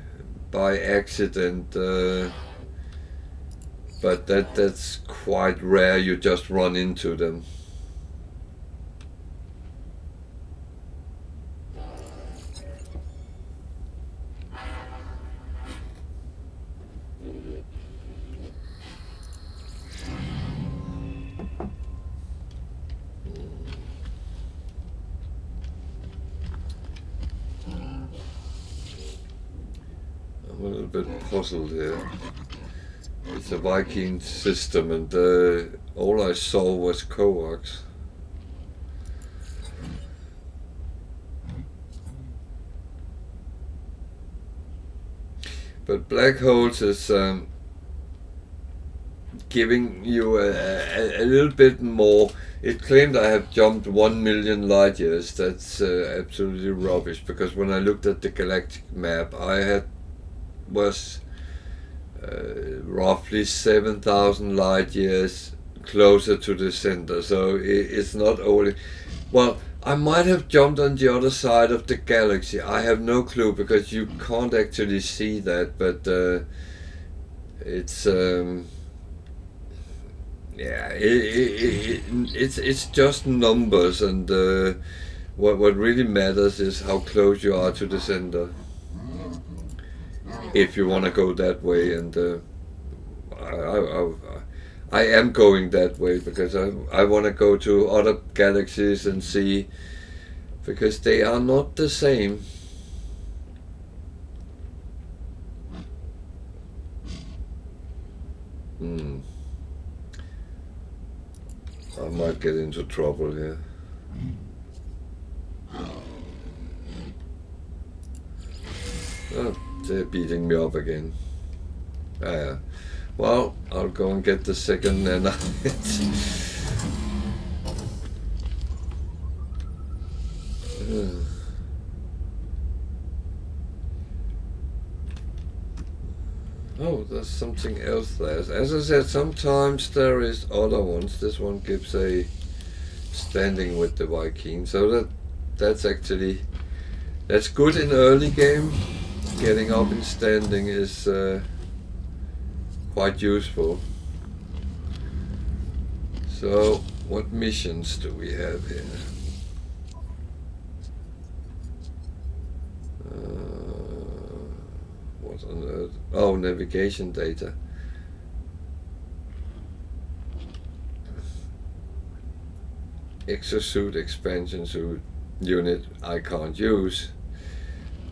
accident, but that's quite rare. You just run into them. I'm a little bit puzzled here. It's a Viking system, and all I saw was coax. But black holes is giving you a little bit more. It claimed I have jumped 1 million light years. That's absolutely rubbish, because when I looked at the galactic map, I was roughly 7,000 light years closer to the center. So it's not only. Well, I might have jumped on the other side of the galaxy. I have no clue, because you can't actually see that, but it's. Yeah, it's just numbers, and what really matters is how close you are to the center. If you want to go that way, and I am going that way, because I want to go to other galaxies and see, because they are not the same. I might get into trouble here. Oh, they're beating me up again. Well, I'll go and get the second nanite. Oh, there's something else there. As I said, sometimes there is other ones. This one gives a standing with the Viking, so that's actually that's good in early game. Getting up in standing is quite useful. So, what missions do we have here? What on earth? Oh, navigation data. Exosuit expansion suit unit I can't use.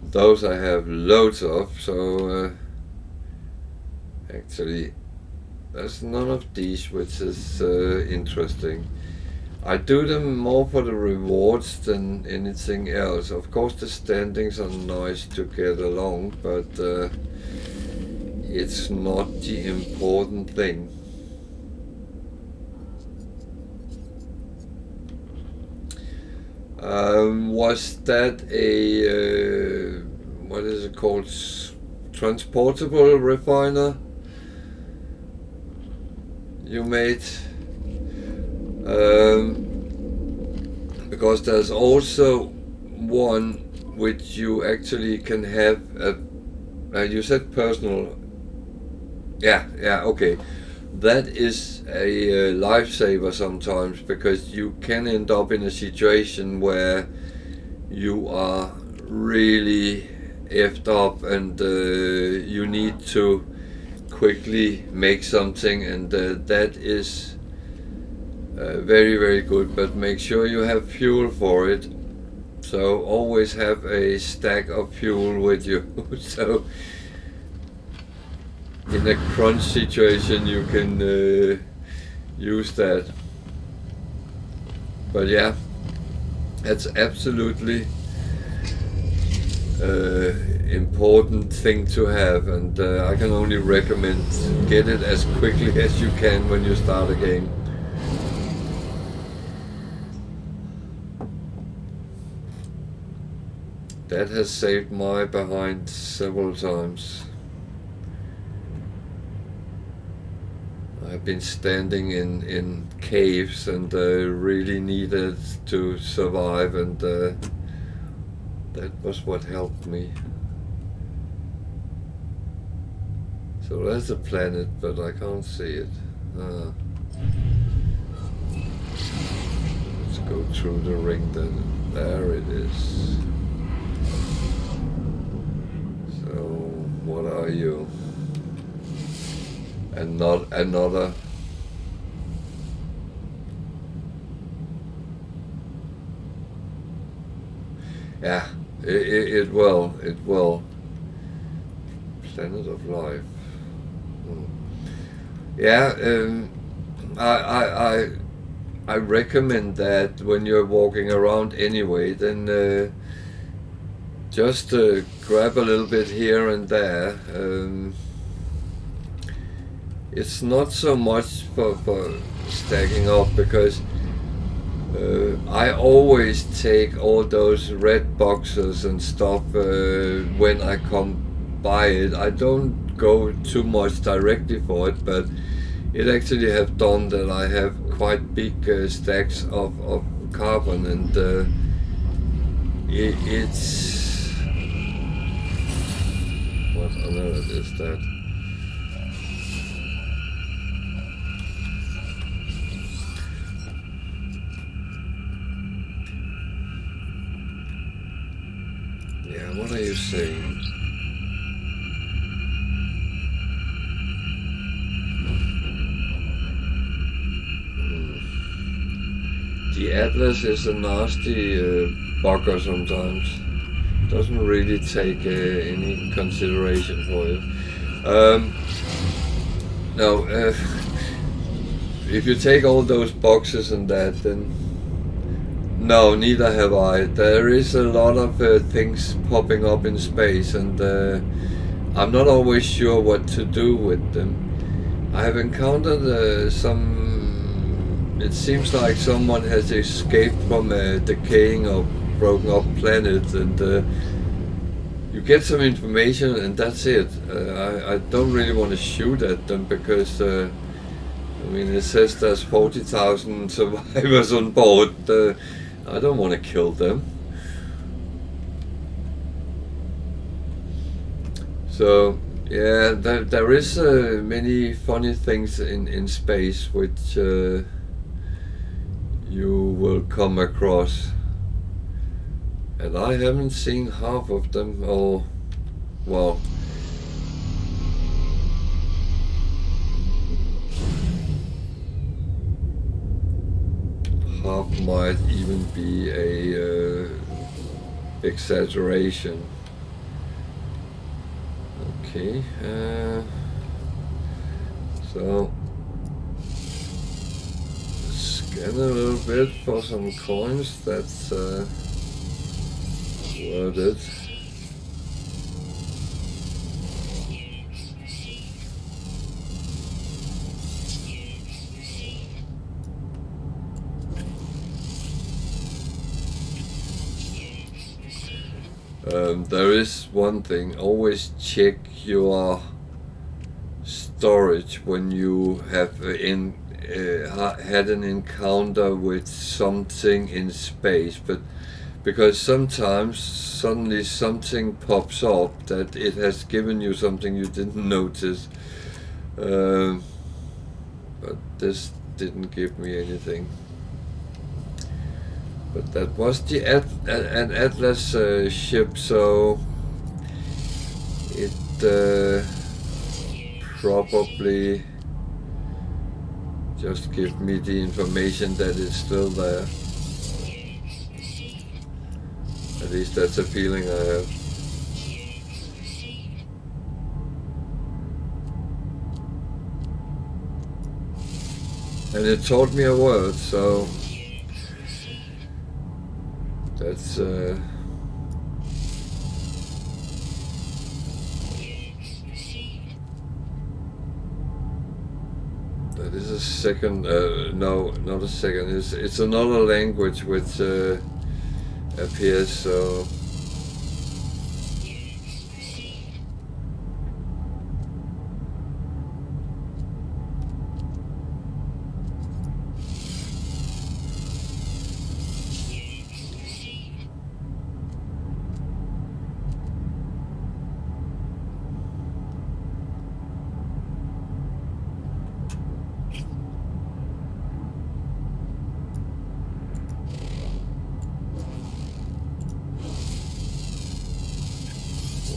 Those I have loads of, so actually there's none of these, which is interesting. I do them more for the rewards than anything else. Of course the standings are nice to get along, but it's not the important thing. Was that a what is it called? Transportable refiner you made? Because there's also one which you actually can have you said personal. Yeah, okay. that is a lifesaver sometimes, because you can end up in a situation where you are really effed up and you need to quickly make something, and that is very, very good, but make sure you have fuel for it. So always have a stack of fuel with you. So in a crunch situation you can use that. But yeah, that's absolutely important thing to have, and I can only recommend get it as quickly as you can when you start a game. That has saved my behind several times. I've been standing in caves and really needed to survive, and that was what helped me. So there's a planet, but I can't see it. Let's go through the ring then. There it is. So what are you? And not another. Yeah, it will. Planet of Life. Yeah, I recommend that when you're walking around anyway, then just grab a little bit here and there. It's not so much for stacking up, because I always take all those red boxes and stuff when I come by it. I don't go too much directly for it, but it actually have done that I have quite big stacks of carbon, and it's... What on earth is that? Yeah, what are you saying? The Atlas is a nasty bugger sometimes. Doesn't really take any consideration for you. No, if you take all those boxes and that, then no, neither have I. There is a lot of things popping up in space, and I'm not always sure what to do with them. I have encountered some... It seems like someone has escaped from a decaying or broken up planet, and you get some information and that's it. I don't really want to shoot at them, because I mean, it says there's 40,000 survivors on board. I don't want to kill them. So yeah, there is many funny things in space which you will come across, and I haven't seen half of them, or well, half might even be a exaggeration. Okay, so scan a little bit for some coins. That's worth it. There is one thing: always check your storage when you have had an encounter with something in space, but because sometimes suddenly something pops up that it has given you something you didn't notice. but this didn't give me anything. But that was an Atlas ship, so it probably just give me the information that it's still there. At least that's a feeling I have. And it taught me a word, so that's that is a second, no, not a second, it's another language which appears, so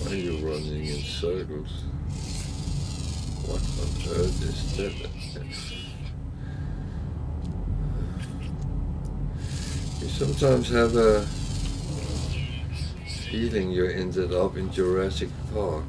why are you running in circles? What on earth is that? You sometimes have a feeling you ended up in Jurassic Park.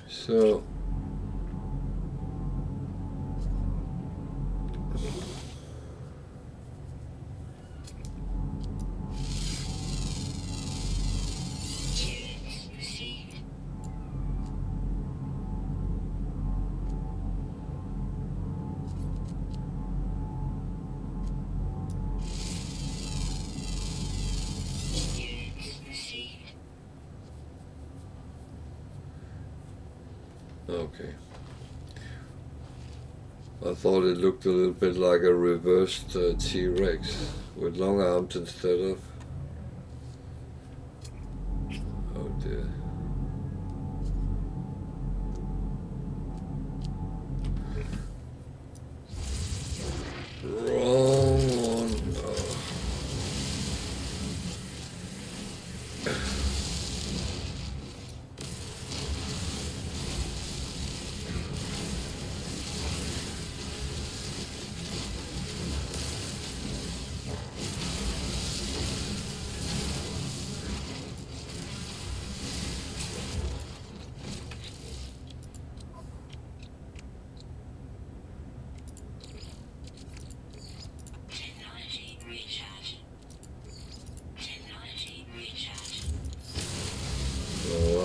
So okay. I thought it looked a little bit like a reversed T-Rex with long arms instead of. Oh dear. Wrong one. Oh.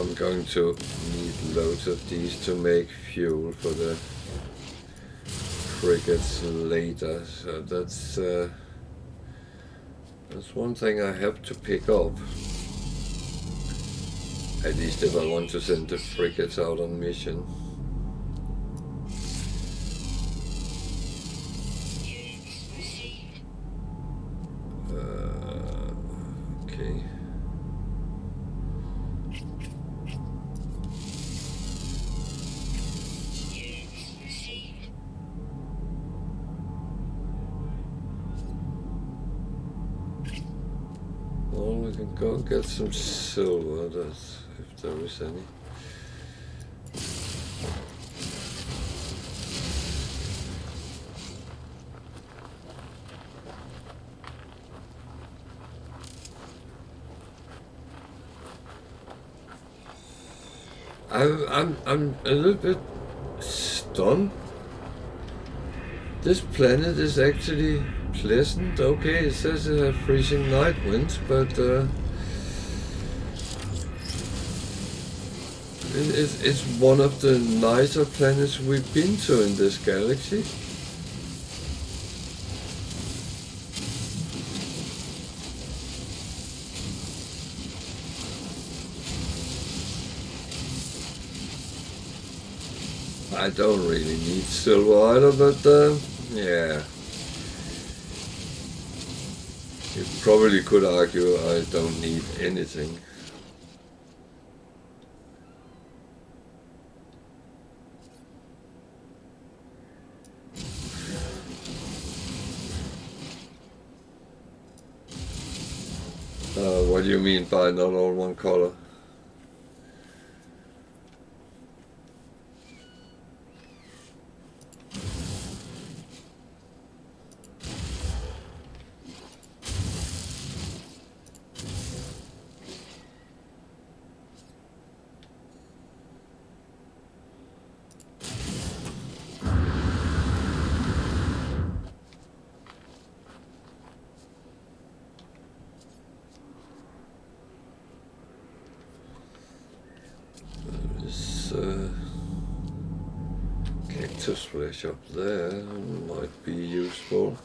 I'm going to need loads of these to make fuel for the frigates later, so that's one thing I have to pick up. At least if I want to send the frigates out on mission. Okay. Well, we can go and get some silver, that's, if there is any. I'm a little bit stunned. This planet is actually pleasant. Okay, it says it has freezing night winds, but it's one of the nicer planets we've been to in this galaxy. I don't really need silver either, but yeah. You probably could argue I don't need anything. What do you mean by not all one color? Cactus flesh up there might be useful.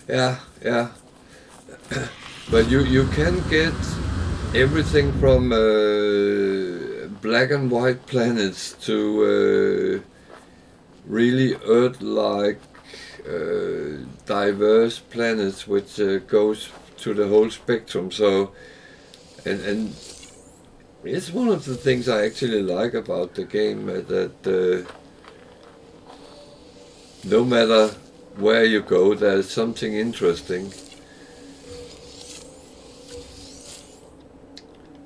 Yeah. But you can get everything from black and white planets to really Earth-like diverse planets, which goes to the whole spectrum. So, and it's one of the things I actually like about the game, that no matter where you go, there's something interesting.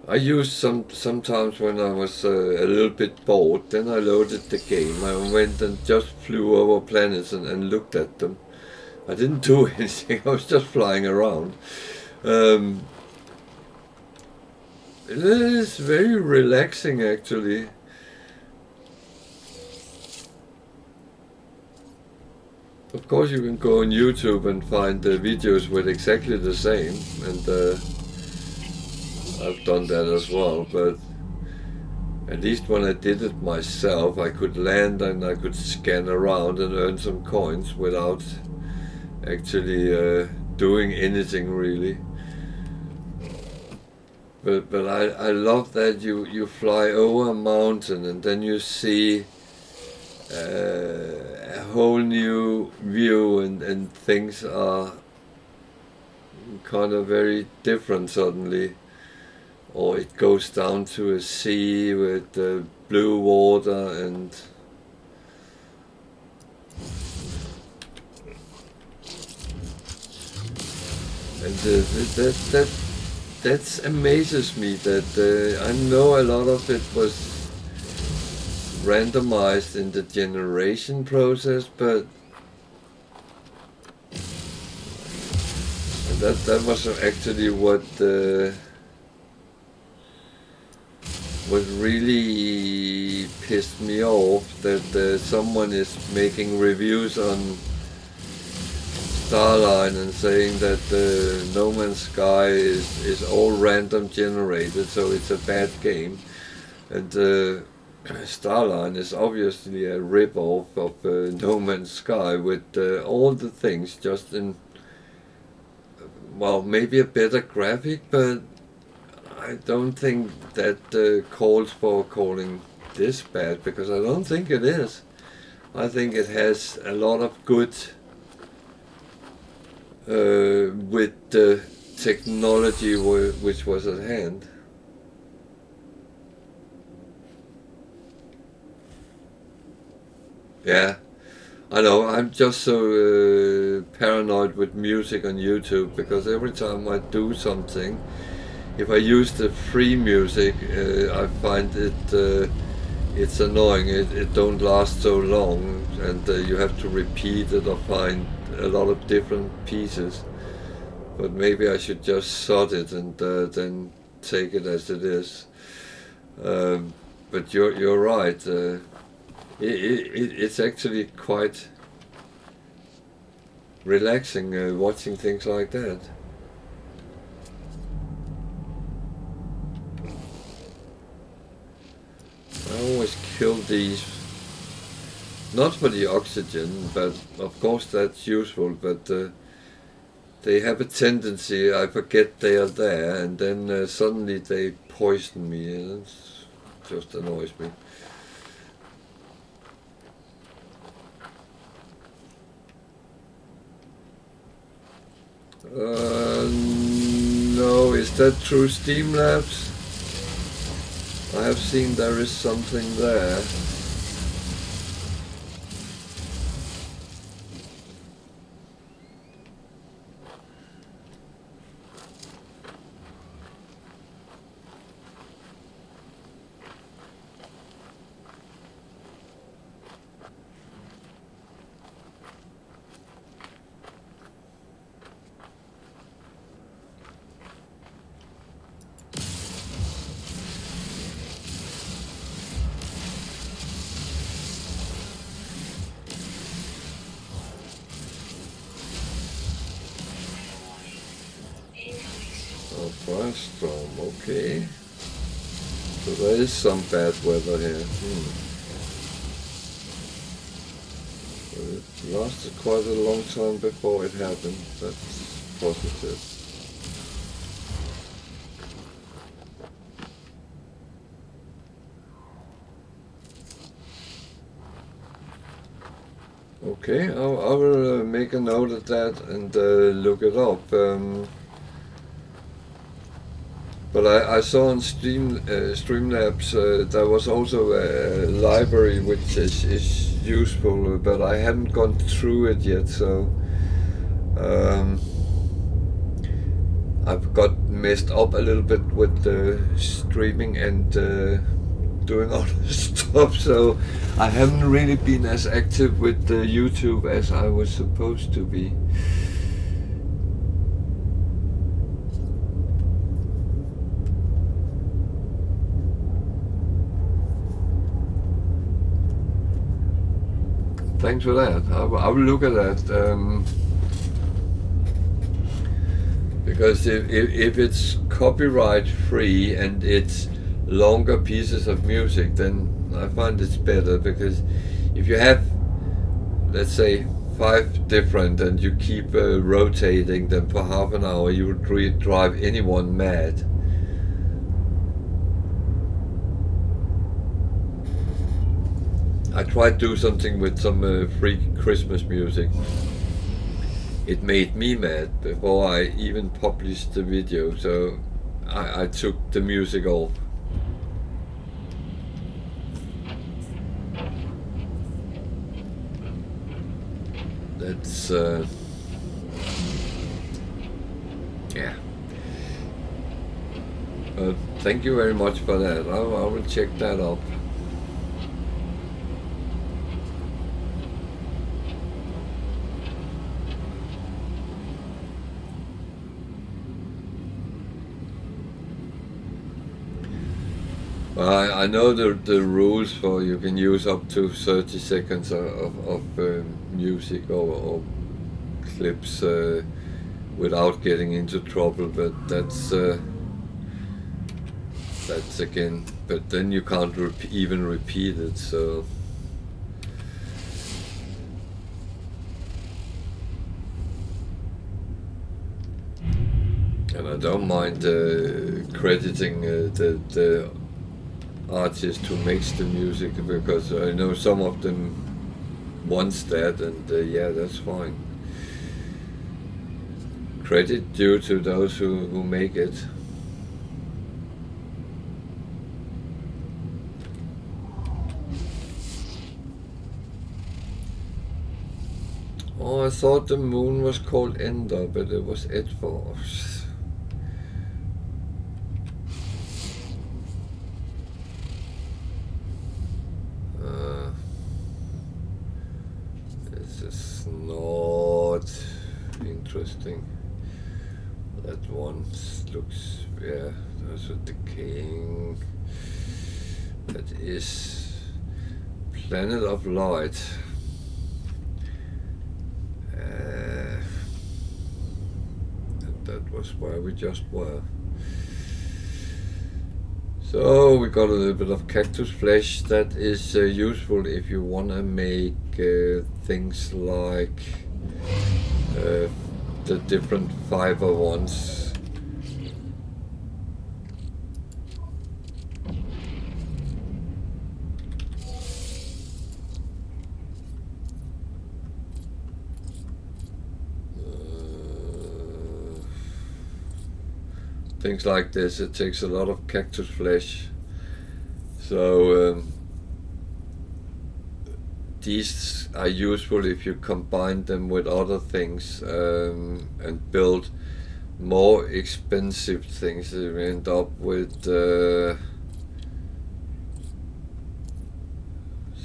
I used sometimes when I was a little bit bored, then I loaded the game. I went and just flew over planets and looked at them. I didn't do anything, I was just flying around. It is very relaxing, actually. Of course you can go on YouTube and find videos with exactly the same, and I've done that as well, but at least when I did it myself, I could land and I could scan around and earn some coins without actually doing anything really. But I love that you fly over a mountain and then you see a whole new view, and things are kind of very different suddenly. Or it goes down to a sea with blue water and that amazes me, that I know a lot of it was randomized in the generation process, but that was actually what really pissed me off, that someone is making reviews on Starline and saying that No Man's Sky is all random generated, so it's a bad game. And Starline is obviously a rip-off of No Man's Sky with all the things just in, well, maybe a better graphic, but I don't think that calls for calling this bad, because I don't think it is. I think it has a lot of good with the technology which was at hand. Yeah, I know, I'm just so paranoid with music on YouTube, because every time I do something, if I use the free music, I find it's annoying. It don't last so long, and you have to repeat it or find a lot of different pieces. But maybe I should just sod it and then take it as it is. But you're right. It's actually quite relaxing watching things like that. I always kill these, not for the oxygen, but of course that's useful, but they have a tendency, I forget they are there, and then suddenly they poison me. just annoys me. No, is that through Streamlabs? I have seen there is something there. Firestorm, okay. So there is some bad weather here. But it lasted quite a long time before it happened. That's positive. Okay, I will make a note of that and look it up. But I saw on Streamlabs there was also a library which is useful, but I haven't gone through it yet, so I've got messed up a little bit with the streaming and doing all this stuff, so I haven't really been as active with YouTube as I was supposed to be. Thanks for that. I will look at that. Because if it's copyright free and it's longer pieces of music, then I find it's better, because if you have, let's say, 5 different and you keep rotating them for half an hour, you would drive anyone mad. I tried to do something with some free Christmas music. It made me mad before I even published the video, so I took the music off. That's yeah. Thank you very much for that. I will check that up. I know the rules for you can use up to 30 seconds of music or clips without getting into trouble, but that's again, but then you can't even repeat it, so. And I don't mind crediting the artist who makes the music, because I know some of them wants that, and yeah, that's fine. Credit due to those who make it. Oh, I thought the moon was called Ender, but it was Edvard. This is not interesting. That one looks, yeah, there's a decaying. That is Planet of Light. That was where we just were. So we got a little bit of cactus flesh. That is useful if you want to make things like the different fiber ones. things like this, it takes a lot of cactus flesh. So these are useful if you combine them with other things and build more expensive things. You end up with see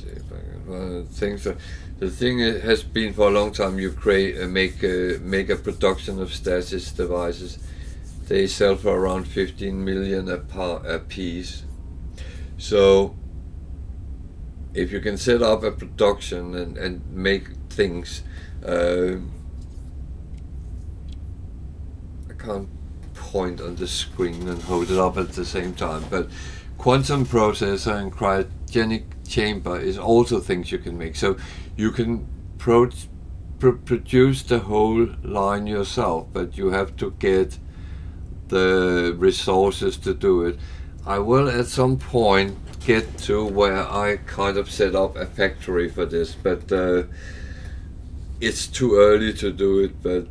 if I can find things. The thing has been for a long time, you make a production of stasis devices. They sell for around 15 million a piece. So if you can set up a production and make things, I can't point on the screen and hold it up at the same time, but quantum processor and cryogenic chamber is also things you can make. So you can produce the whole line yourself, but you have to get the resources to do it. I will at some point get to where I kind of set up a factory for this, but it's too early to do it. But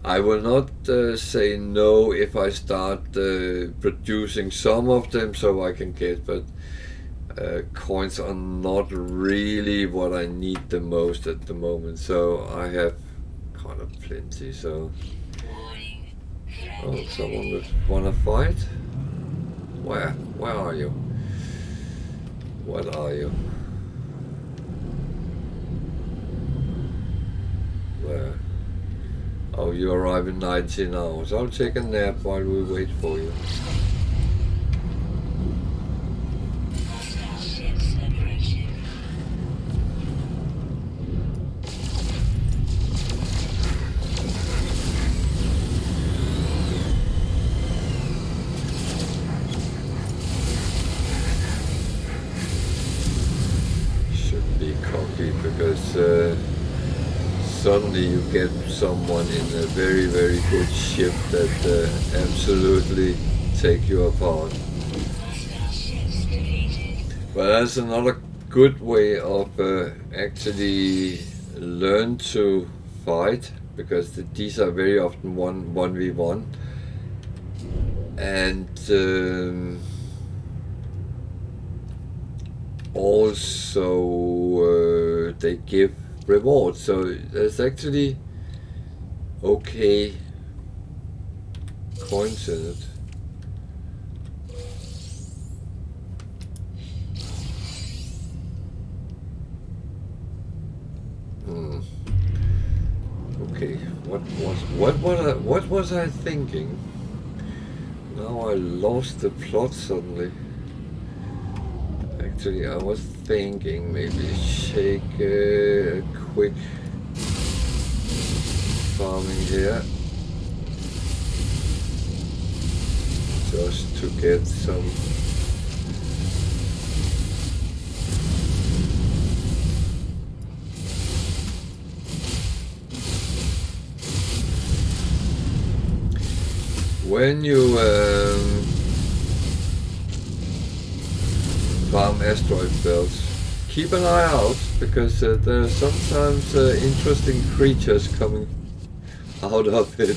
I will not say no if I start producing some of them so I can get, but coins are not really what I need the most at the moment, so I have kind of plenty. So oh, someone would want to fight? Where are you? What are you? Where? Oh, you arrive in 19 hours. I'll take a nap while we wait for you. Because suddenly you get someone in a very, very good ship that absolutely take you apart. But that's another good way of actually learn to fight, because these are very often 1v1, and also they give rewards, so there's actually okay coins in it. Okay, what was I thinking? Now I lost the plot suddenly. Actually, I was thinking maybe shake a quick farming here, just to get some when you farm asteroid belts, keep an eye out, because there are sometimes interesting creatures coming out of it.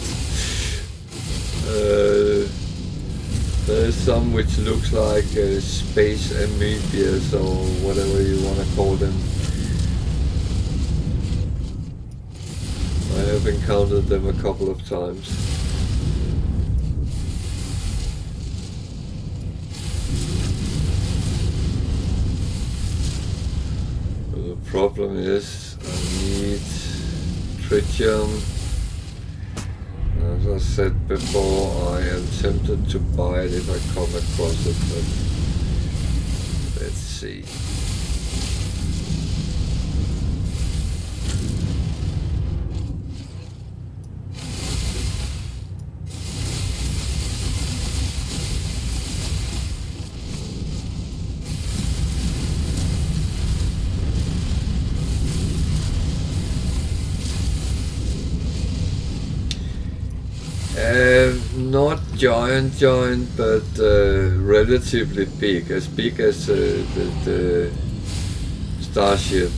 There is some which looks like space amoebias or whatever you want to call them. I have encountered them a couple of times. The problem is I need tritium. As I said before, I am tempted to buy it if I come across it, but let's see. Not giant, but relatively big as the starship.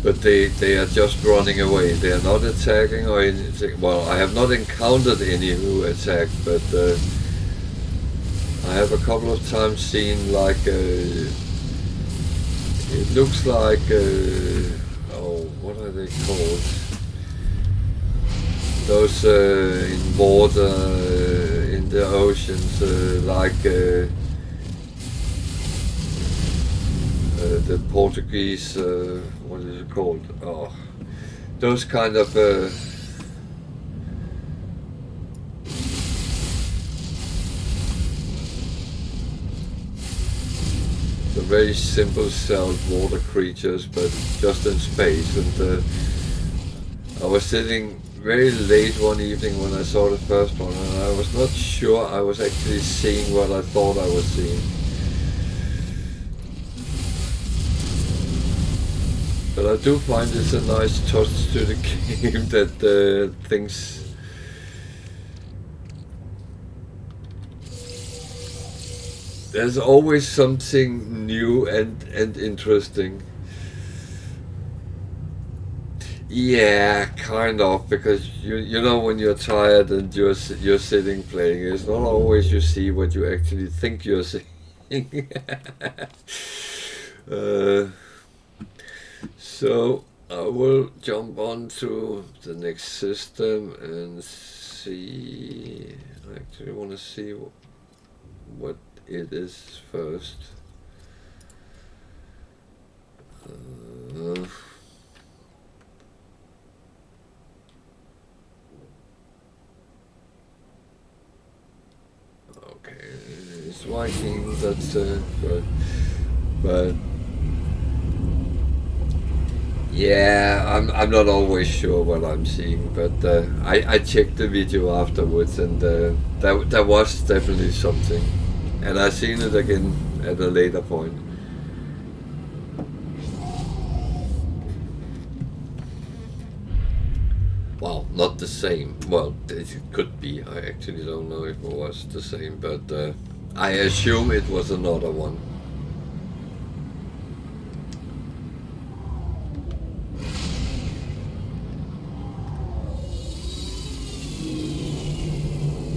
but they are just running away. They are not attacking or anything. Well, I have not encountered any who attack, but I have a couple of times seen like it looks like oh, what are they called? Those in water in the oceans, like the Portuguese, what is it called? Oh, those kind of the very simple celled water creatures, but just in space. And I was sitting very late one evening when I saw the first one, and I was not sure I was actually seeing what I thought I was seeing. But I do find it's a nice touch to the game that things there's always something new and interesting. Yeah, kind of, because you know when you're tired and you're sitting playing, it's not always you see what you actually think you're seeing. uh, So I will jump on to the next system and see. I actually want to see what it is first. Okay, it's Viking, that's good. But yeah, I'm not always sure what I'm seeing, but I checked the video afterwards, and there was definitely something, and I seen it again at a later point. Well, not the same. Well, it could be. I actually don't know if it was the same, but I assume it was another one.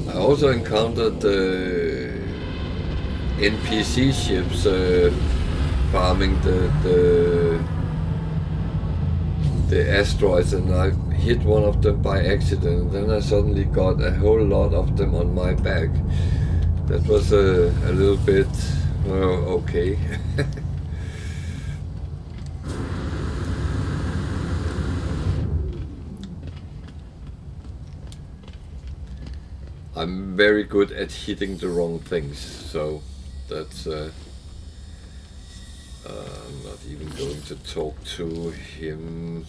I also encountered NPC ships farming the asteroids, and I hit one of them by accident, and then I suddenly got a whole lot of them on my back. That was a little bit okay. I'm very good at hitting the wrong things, so that's I'm not even going to talk to him.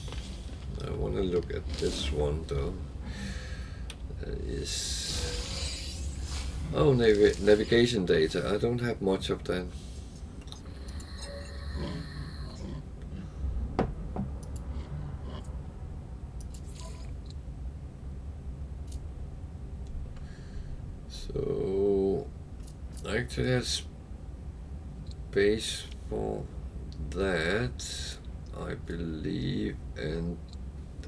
I want to look at this one though. Oh, navigation data. I don't have much of that. So I actually have space for that, I believe, and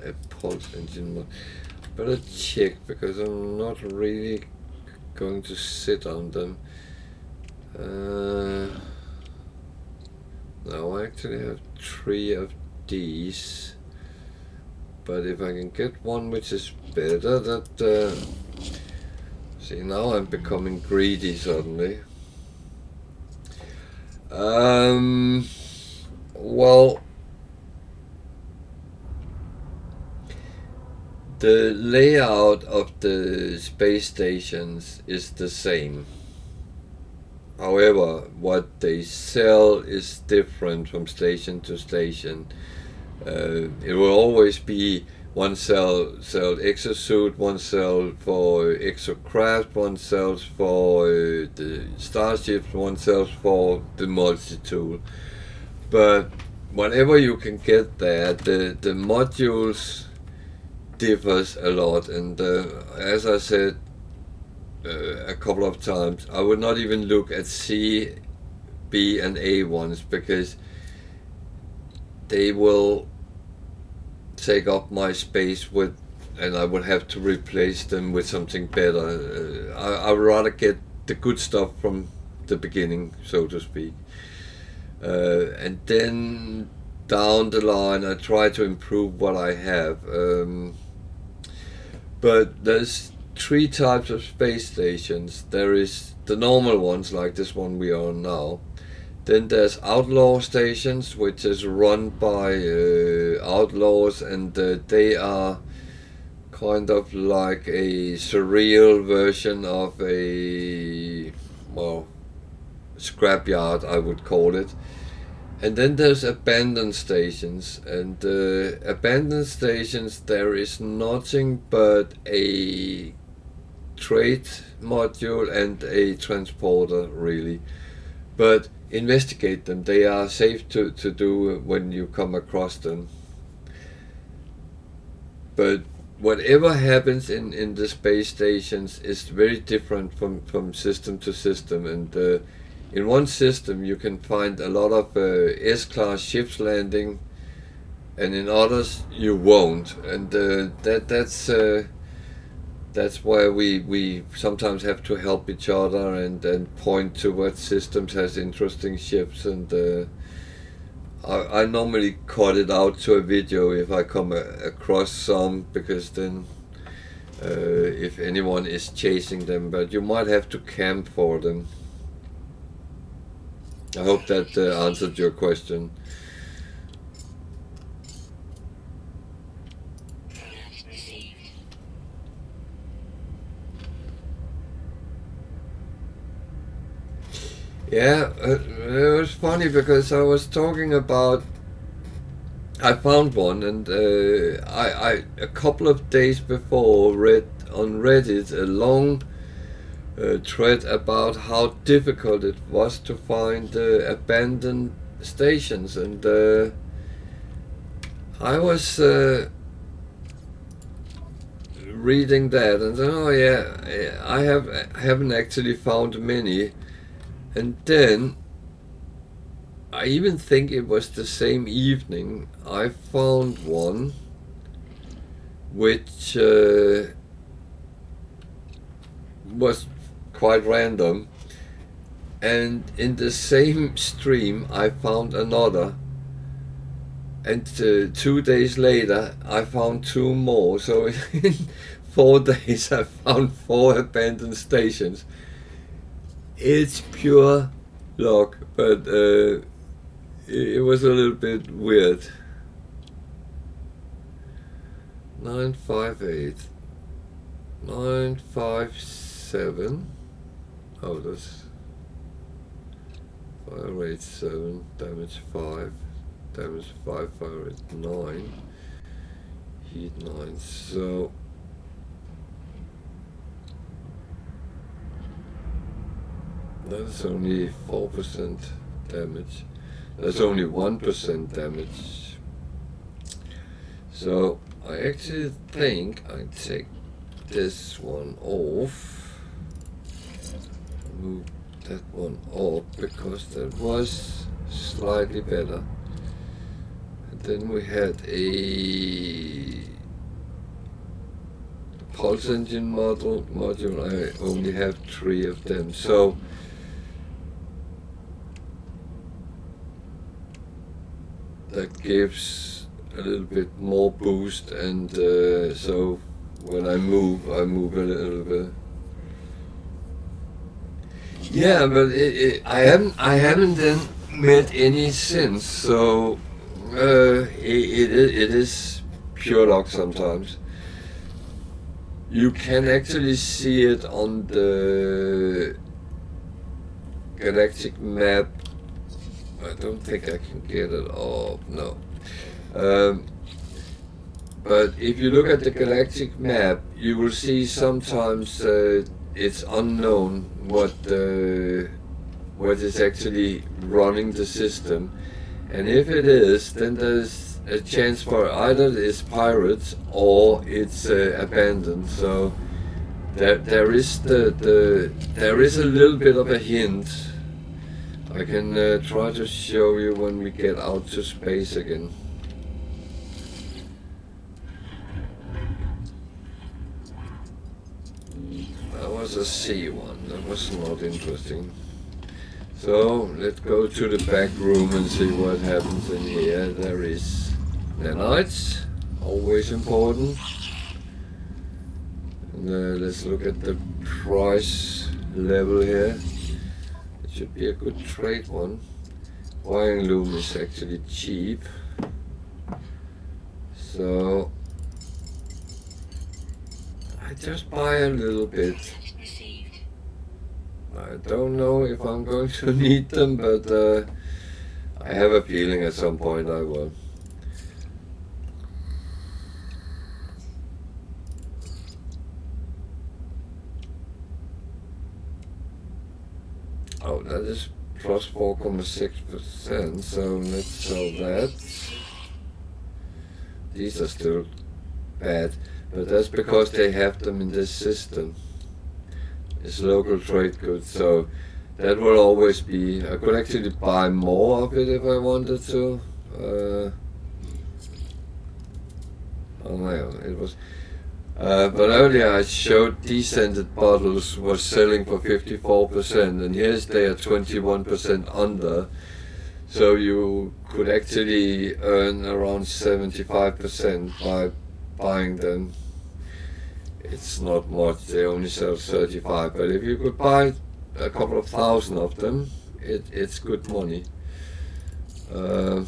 a pulse engine. Better check, because I'm not really going to sit on them. Now I actually have 3 of these, but if I can get one which is better, that see, now I'm becoming greedy suddenly. Well, the layout of the space stations is the same. However, what they sell is different from station to station. It will always be one sell exosuit, one sell for exocraft, one sells for the starships, one sells for the multi-tool. But whenever you can get there, the modules differs a lot, and as I said a couple of times, I would not even look at C, B and A ones, because they will take up my space with, and I would have to replace them with something better. I would rather get the good stuff from the beginning, so to speak. And then down the line, I try to improve what I have. But there's three types of space stations. There is the normal ones, like this one we are on now. Then there's outlaw stations, which is run by outlaws, and they are kind of like a surreal version of a, well, scrapyard, I would call it. And then there's abandoned stations, and abandoned stations, there is nothing but a trade module and a transporter, really. But investigate them, they are safe to do when you come across them. But whatever happens in the space stations is very different from system to system, and in one system you can find a lot of S-class ships landing, and in others you won't, and that's why we sometimes have to help each other and point to what systems has interesting ships, and I normally cut it out to a video if I come across some, because then if anyone is chasing them, but you might have to camp for them. I hope that answered your question. Yeah, it was funny because I was talking about, I found one, and I a couple of days before read on Reddit a long thread about how difficult it was to find abandoned stations, and I was reading that and said, oh yeah, I haven't actually found many. And then, I even think it was the same evening, I found one which was quite random, and in the same stream I found another, and 2 days later I found two more, so in 4 days I found 4 abandoned stations. It's pure luck, but it was a little bit weird. 958, 957. Oh, that's fire rate 7, damage 5, damage 5, fire rate 9, heat 9. So that's only 4% damage. That's only 1% damage. So I actually think I take this one off. Move that one off because that was slightly better. And then we had a pulse engine module. I only have 3 of them. So that gives a little bit more boost, and so when I move a little bit. Yeah, but I haven't then met any since, so it is pure luck sometimes. You can actually see it on the galactic map. I don't think I can get it off, no. But if you look at the galactic map, you will see sometimes it's unknown what is actually running the system. And if it is, then there's a chance for either it's pirates or it's abandoned. So there is there is a little bit of a hint. I can try to show you when we get out to space again. was a C one. That was not interesting. So let's go to the back room and see what happens in here. There is nanites, always important. And let's look at the price level here. It should be a good trade one. Wiring loom is actually cheap. So I just buy a little bit. I don't know if I'm going to need them, but I have a feeling at some point I will. Oh, that is plus 4.6%, so let's sell that. These are still bad, but that's because they have them in this system. It's local trade goods, so that will always be. I could actually buy more of it if I wanted to. Oh no, it was. But earlier I showed descended bottles was selling for 54%, and here's they are 21% under. So you could actually earn around 75% by buying them. It's not much, they only sell 35, but if you could buy a couple of thousand of them, it's good money. I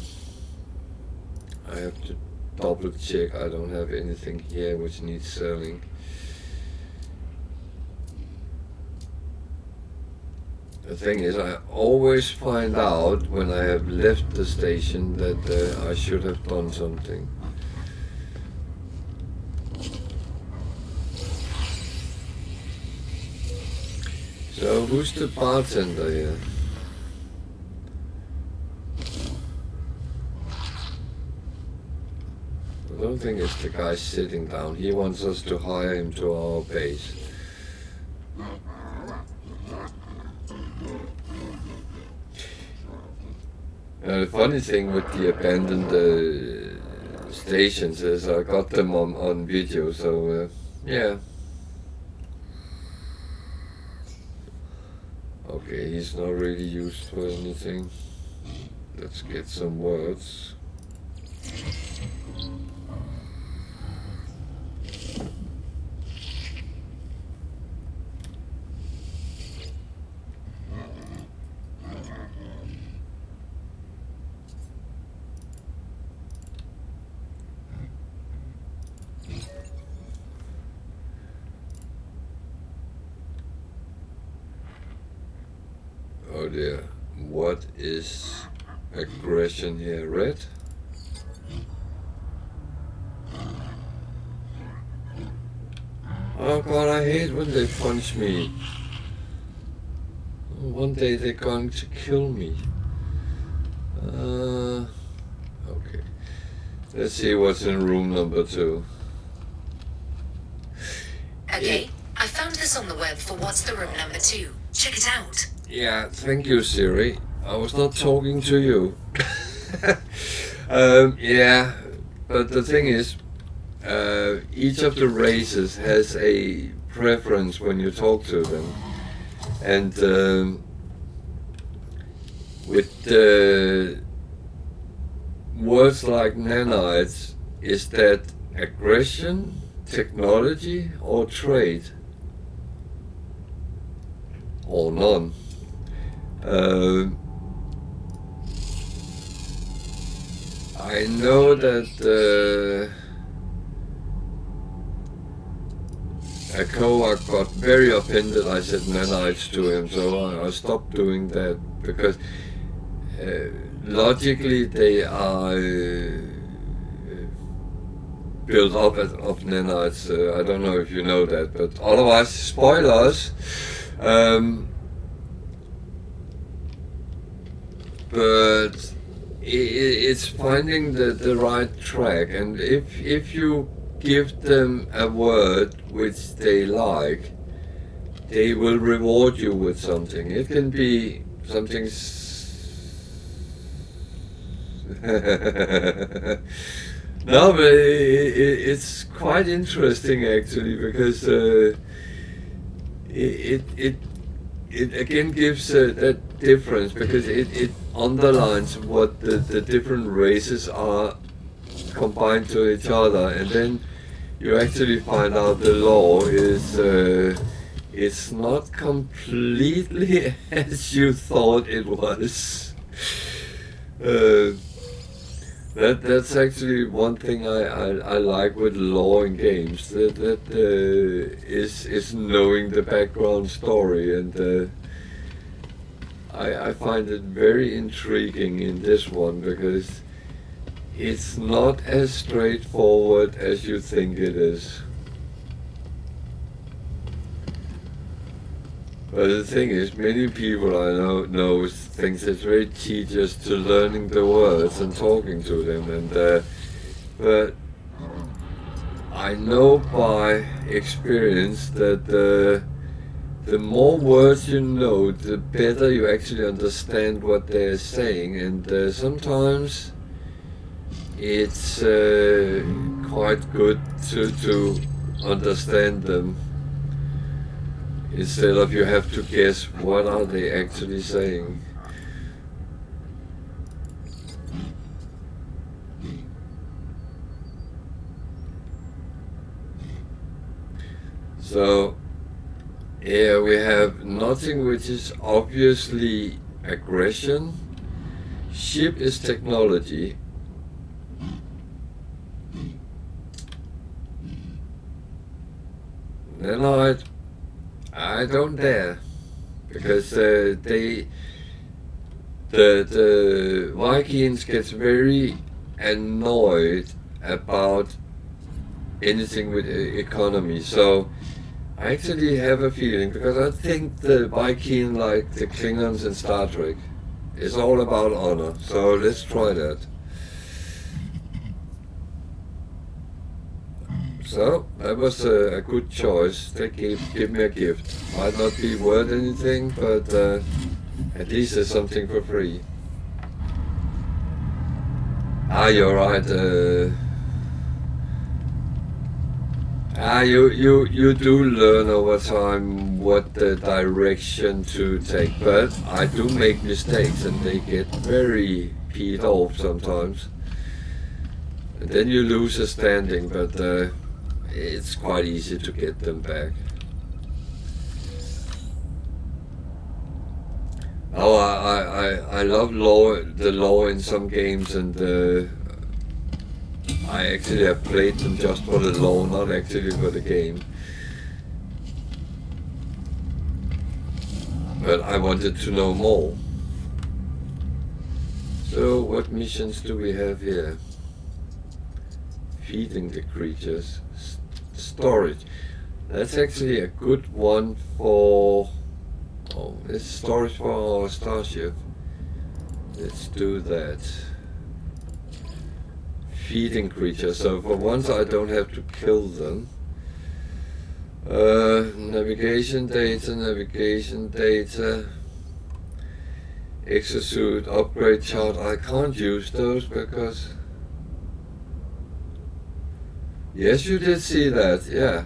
have to double check, I don't have anything here which needs selling. The thing is, I always find out when I have left the station that I should have done something. So who's the bartender here? I don't think it's the guy sitting down. He wants us to hire him to our base. The funny thing with the abandoned stations is I got them on video, so yeah. Okay, he's not really used for anything. Let's get some words. Oh dear, what is aggression here? Red? Oh god, I hate when they punch me. One day they're going to kill me. Okay. Let's see what's in room number 2. Okay, I found this on the web for what's the room number 2. Check it out. Yeah, thank you, Siri. I was not talking to you. Yeah, but the thing is, each of the races has a preference when you talk to them. And with words like nanites, is that aggression, technology, or trade? Or none? I know that Koa got very offended I said nanites to him, so I stopped doing that because logically they are built up of nanites. I don't know if you know that, but otherwise, spoilers. But it's finding the right track, and if you give them a word which they like, they will reward you with something. It can be something no, but it's quite interesting actually, because it it again gives that difference because it underlines what the different races are combined to each other, and then you actually find out the law is it's not completely as you thought it was. Uh, that's actually one thing I like with law in games. Is knowing the background story, and I find it very intriguing in this one because it's not as straightforward as you think it is. But the thing is, many people I know thinks it's very tedious to learning the words and talking to them, and but I know by experience that the more words you know, the better you actually understand what they're saying, and sometimes it's quite good to understand them instead of you have to guess what are they actually saying. So here we have nothing which is obviously aggression. Ship is technology. Then I don't dare, because the Vikings gets very annoyed about anything with economy. So I actually have a feeling, because I think the Viking, like the Klingons in Star Trek, is all about honor. So let's try that. So that was a good choice. They give me a gift. Might not be worth anything, but at least there's something for free. You're right. You do learn over time what the direction to take, but I do make mistakes, and they get very peed off sometimes. And then you lose a standing, but it's quite easy to get them back. Oh, I love the law in some games, and I actually have played them just for the law, not actually for the game. But I wanted to know more. So what missions do we have here? Feeding the creatures. Storage. That's actually a good one for... Oh, it's storage for our starship. Let's do that. Feeding creatures. So for once I don't have to kill them. Navigation data. Exosuit, upgrade chart. I can't use those because... Yes, you did see that, yeah.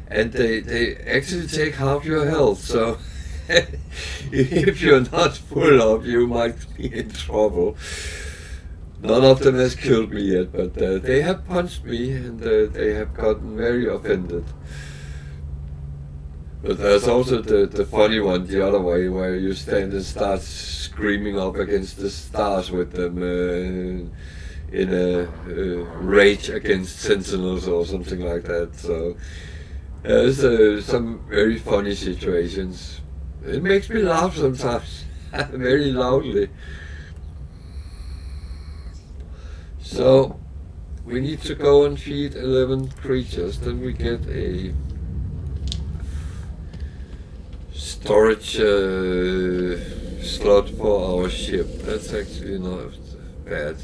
And they actually take half your health, so if you're not full up, you might be in trouble. None of them has killed me yet, but they have punched me, and they have gotten very offended. But there's also the funny one the other way, where you stand and start screaming up against the stars with them in a rage against sentinels or something like that. So there's some very funny situations. It makes me laugh sometimes, very loudly. So we need to go and feed 11 creatures, then we get a storage slot for our ship. That's actually not bad.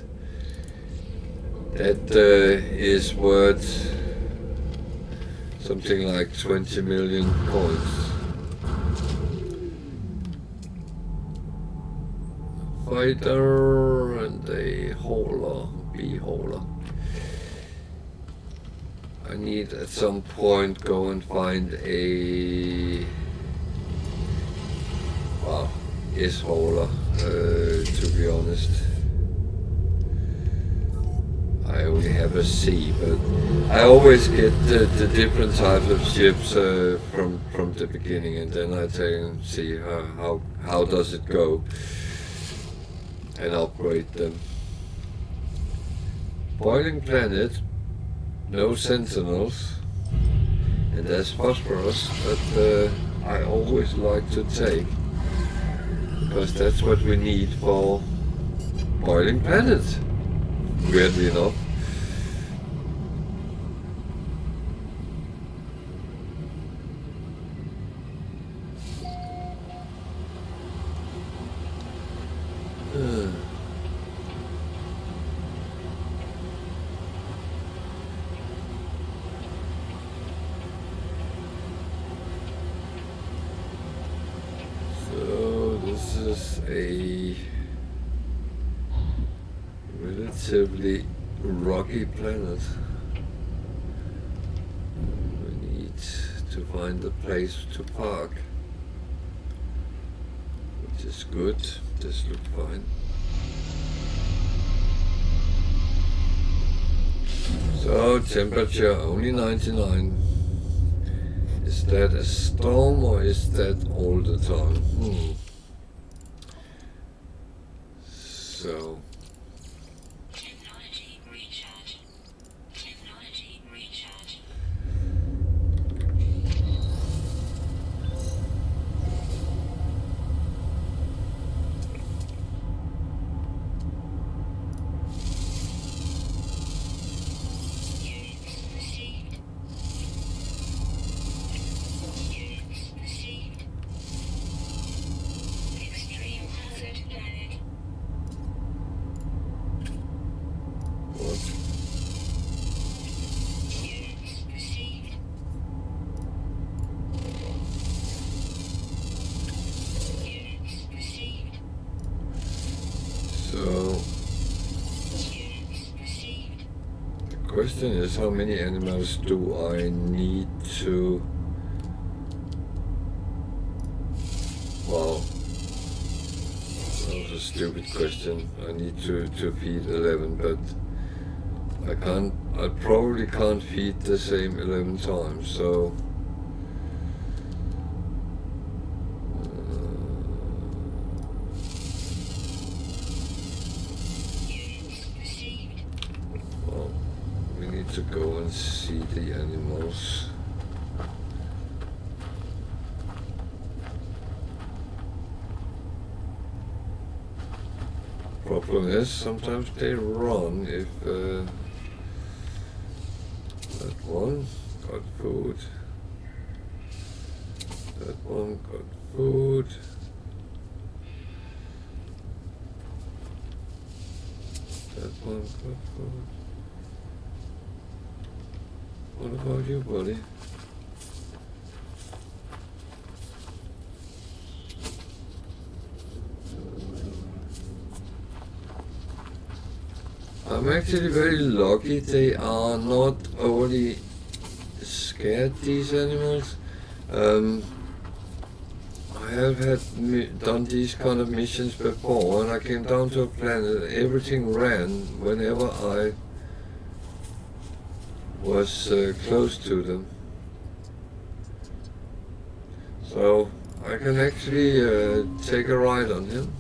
That is worth something like 20 million coins. Fighter and a hauler, hauler. I need at some point go and find a is smaller, to be honest. I only have a C, but I always get the different types of ships from the beginning, and then I take and see how does it go, and upgrade them. Boiling planet, no sentinels, and there's phosphorus that I always like to take, because that's what we need for boiling planet, weirdly enough. A relatively rocky planet. We need to find a place to park, which is good. This looks fine. So temperature only 99. Is that a storm or is that all the time? So technology recharge. Technology recharge. Units received. Units received. Extreme hazard planet. what? Units received. Units received. So Units received. the question is, how many animals do I need to? Well, that was a stupid question. I need to feed 11, but I probably can't feed the same 11 times, so Units received. well, we need to go and see the animals. Problem is, sometimes they run if that one got food. That one got food. That one got food. What about you, buddy? I'm actually very lucky. They are not overly scared, these animals. I have done these kind of missions before, and I came down to a planet. Everything ran whenever I was close to them. So I can actually take a ride on him.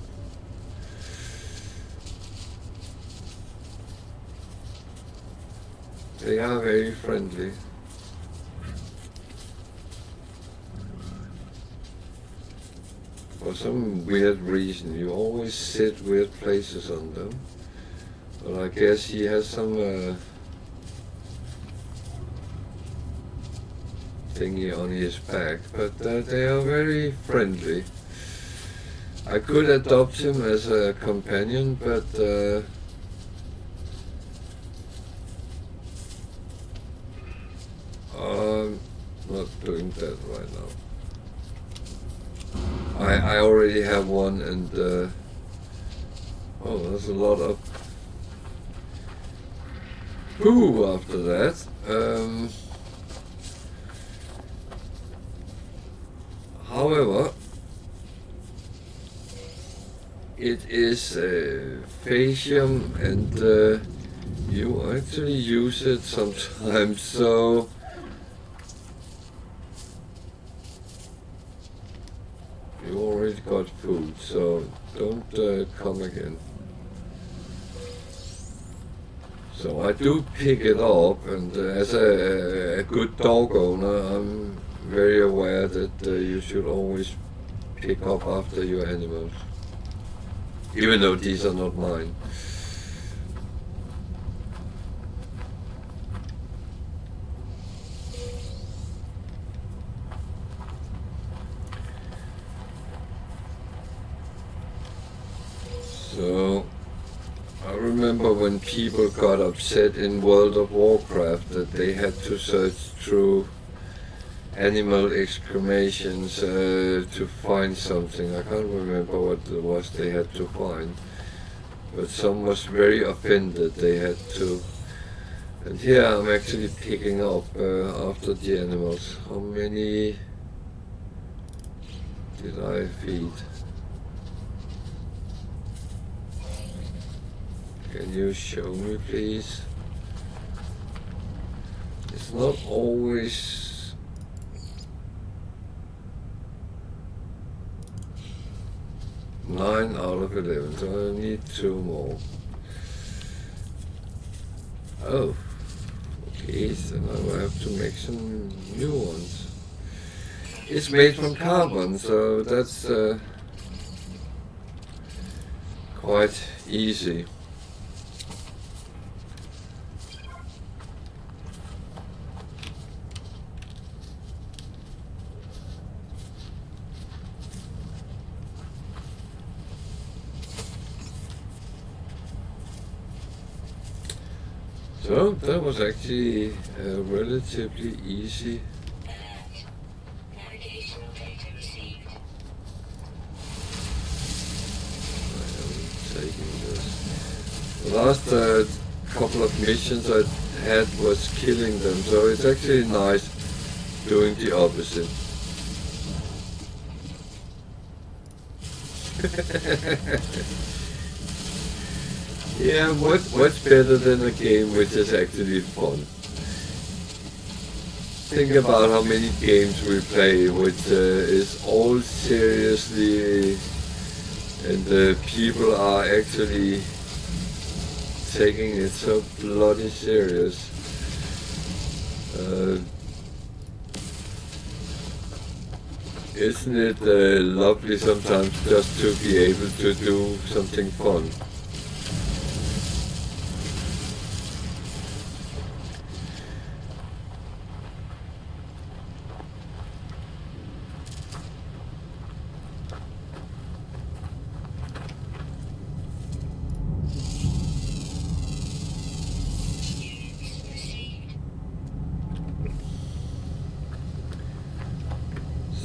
They are very friendly. For some weird reason, you always sit weird places on them. But I guess he has some thingy on his back. But they are very friendly. I could adopt him as a companion, but I'm not doing that right now. I already have one, and oh, there's a lot of poo after that. However, it is fascium, and you actually use it sometimes, so you already got food, so don't come again. So I do pick it up, and as a good dog owner, I'm very aware that you should always pick up after your animals, even though these are not mine. So I remember when people got upset in World of Warcraft that they had to search through animal excremations to find something. I can't remember what it was they had to find, but some was very offended they had to. And here I'm actually picking up after the animals. How many did I feed? Can you show me, please? It's not always... Nine out of 11, so I need 2 more. Oh, okay, so now I have to make some new ones. It's made from carbon, so that's quite easy. So that was actually relatively easy. Navigational data received. I am taking this. The last couple of missions I had was killing them, so it's actually nice doing the opposite. Yeah, what's better than a game which is actually fun? Think about how many games we play which is all seriously, and people are actually taking it so bloody serious. Isn't it lovely sometimes just to be able to do something fun?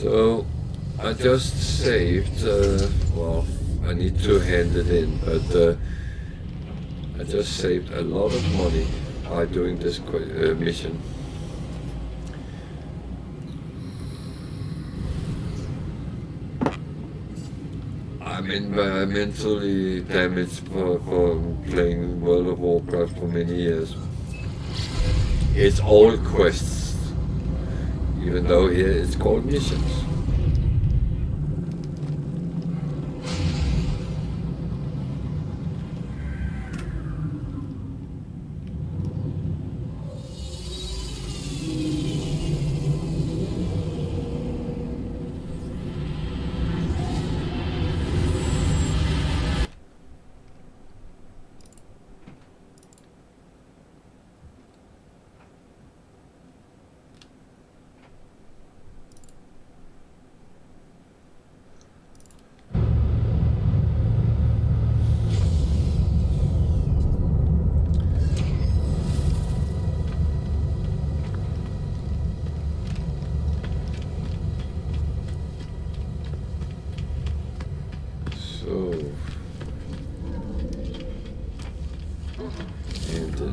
So I just saved, well, I need to hand it in, but I just saved a lot of money by doing this mission. I'm mentally damaged for playing World of Warcraft for many years. It's all quests, even though here it's called missions.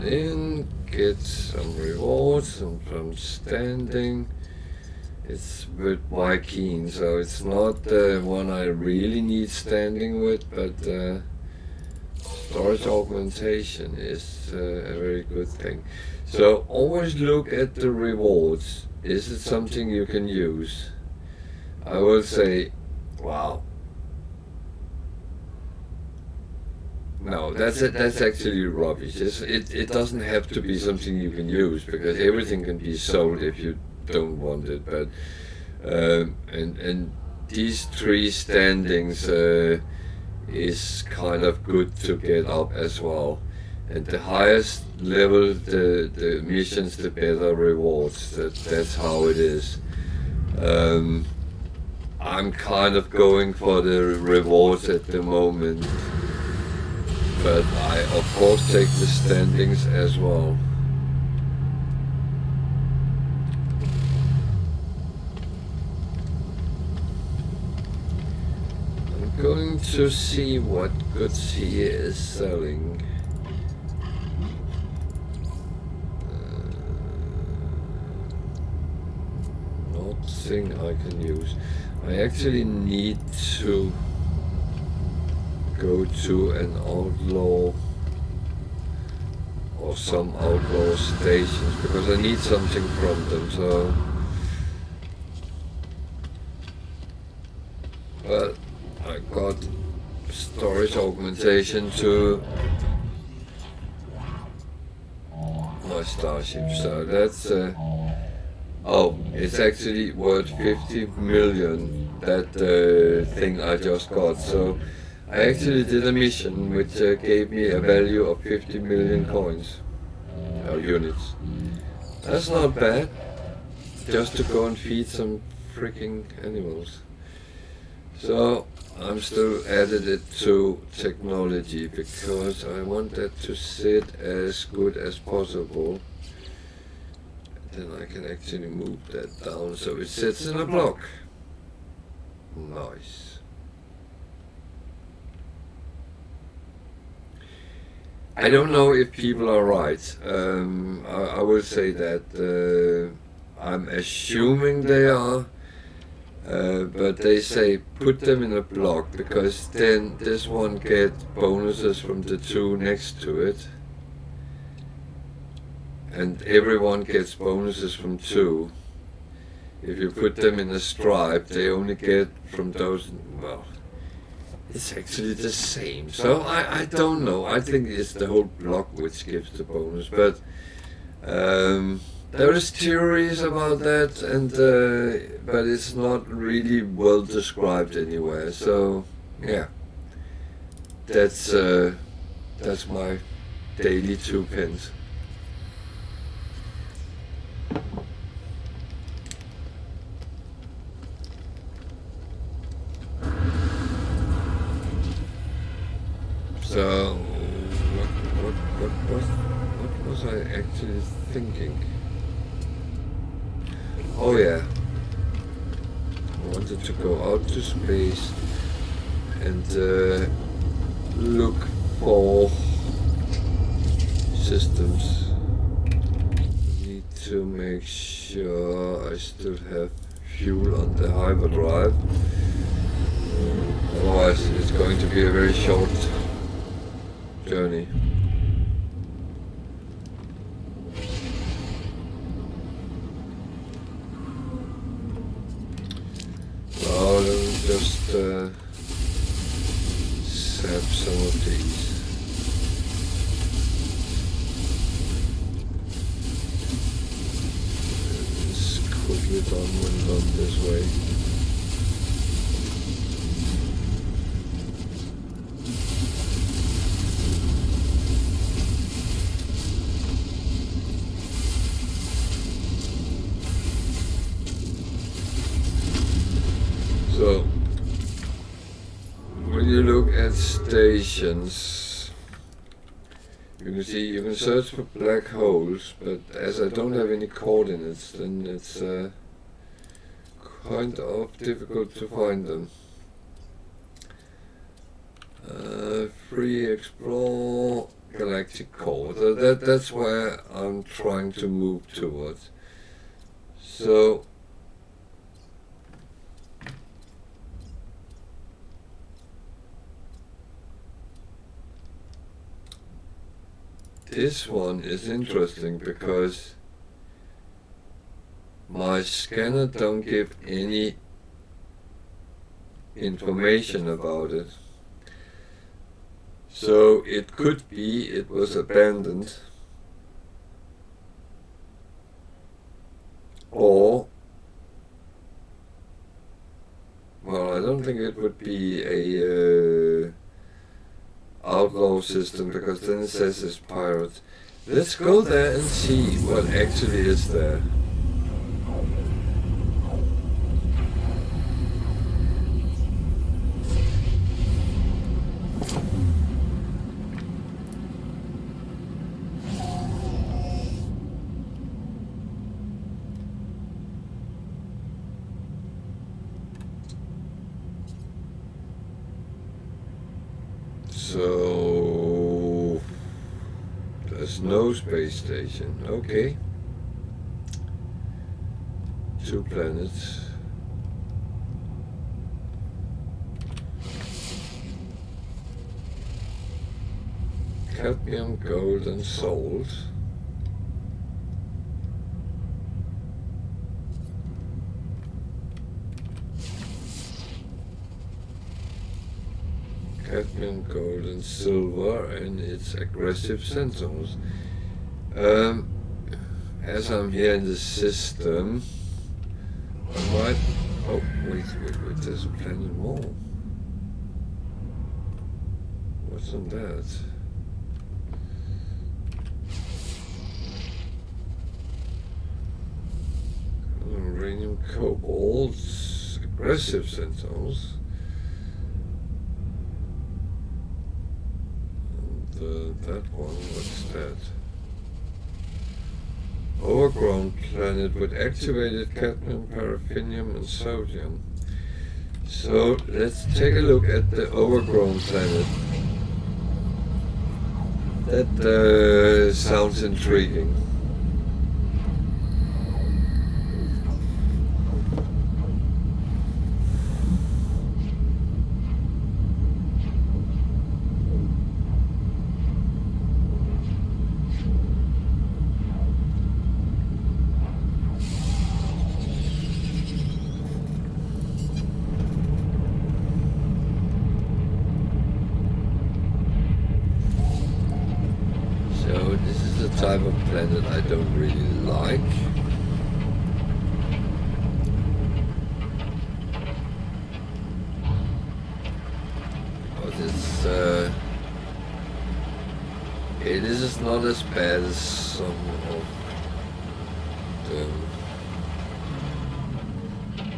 In, get some rewards, some standing, It's with my keen, so it's not the one I really need standing with, but storage augmentation is a very good thing. So always look at the rewards. Is it something you can use? I will say, wow. No, that's actually rubbish. It doesn't have to be something you can use, because everything can be sold if you don't want it. But and these three standings is kind of good to get up as well. And the highest level the missions, the better rewards. That's how it is. I'm kind of going for the rewards at the moment, but I of course take the standings as well. I'm going to see what goods he is selling. Nothing I can use. I actually need to go to an outlaw or some outlaw stations, because I need something from them. So, but I got storage augmentation to my starship, so that's oh, it's actually worth 50 million, that thing I just got. So I actually did a mission which gave me a value of 50 million coins, or units. That's not bad, just to go and feed some freaking animals. So I'm still added it to technology, because I want that to sit as good as possible. Then I can actually move that down so it sits in a block. Nice. I don't know if people are right. I will say that I'm assuming they are, but they say put them in a block, because then this one gets bonuses from the two next to it, and everyone gets bonuses from two. If you put them in a stripe, they only get from those. Well, it's actually the same. So I don't know. I think it's the whole block which gives the bonus. But there is theories about that, and but it's not really well described anywhere. So yeah, that's my daily 2 pence. So, what was I actually thinking? Oh yeah, I wanted to go out to space and look for systems. I need to make sure I still have fuel on the hyperdrive. Otherwise, it's going to be a very short journey. Well, just sap some of these. It's quickly done when done this way. So, when you look at stations, you can see you can search for black holes, but as I don't have any coordinates, then it's kind of difficult to find them. Free explore galactic core. That's where I'm trying to move towards. So this one is interesting because my scanner don't give any information about it. So it could be it was abandoned, or, well, I don't think it would be a outlaw system, because then it says it's pirates. Let's go there and see what actually is there. So there's no space station. Okay. 2 planets. Cadmium, gold and salt. Cadmium, gold and silver, and its aggressive sensors. As I'm here in the system, I might... Oh, wait, there's a planet more. What's on that? Uranium, cobalt, aggressive sensors. That one, what's that? Overgrown planet with activated cadmium, paraffinium and sodium. So let's take a look at the overgrown planet. That sounds intriguing. Type of planet I don't really like. But it is not as bad as some of them.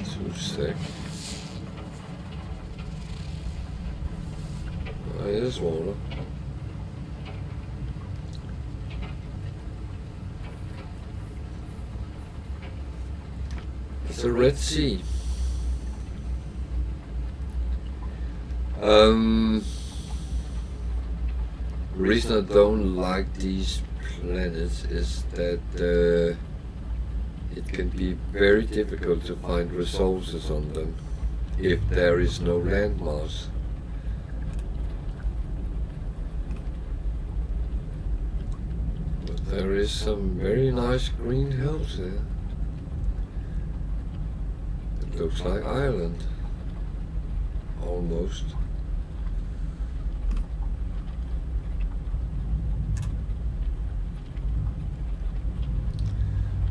2 sec. Here's water. The Red Sea. The reason I don't like these planets is that it can be very difficult to find resources on them if there is no landmass. But there is some very nice green hills there. Looks like Ireland, almost.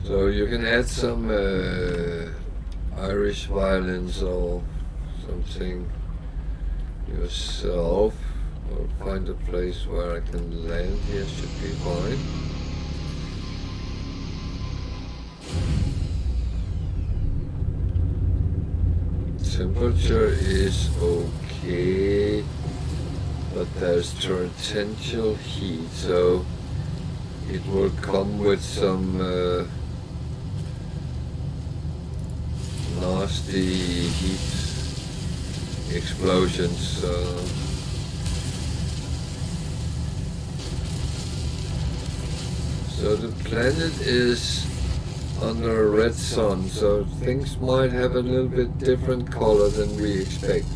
So you can add some Irish violins or something yourself, or find a place where I can land here, should be fine. Temperature is okay, but there's torrential heat, so it will come with some nasty heat explosions. So the planet is under a red sun, so things might have a little bit different color than we expect.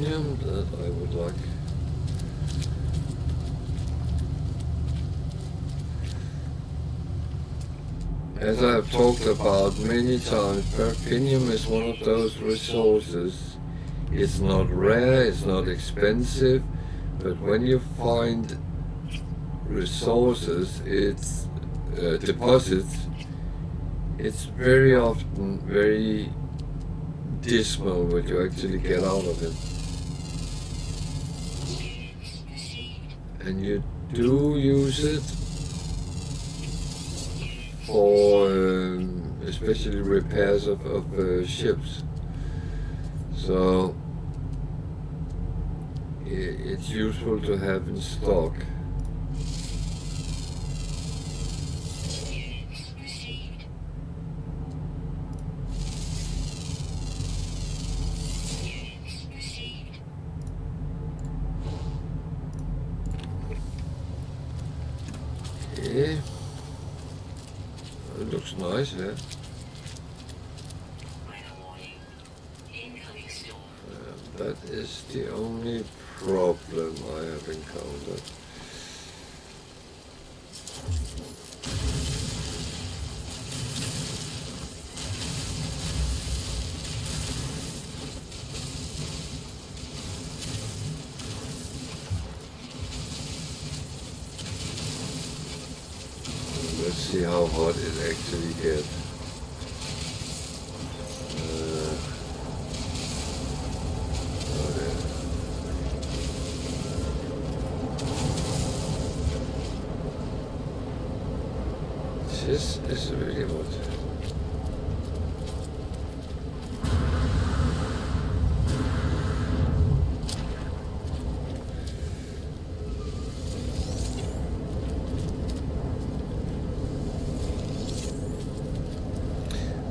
titanium that I would like. As I have talked about many times, Perfinium is one of those resources. It's not rare, it's not expensive, but when you find resources, it's deposits, it's very often very dismal what you actually get out of it. And you do use it for especially repairs of ships. So it's useful to have in stock. Okay. It looks nice, yeah. That is the only problem I have encountered. Let's see how hot it actually gets. This is really hot.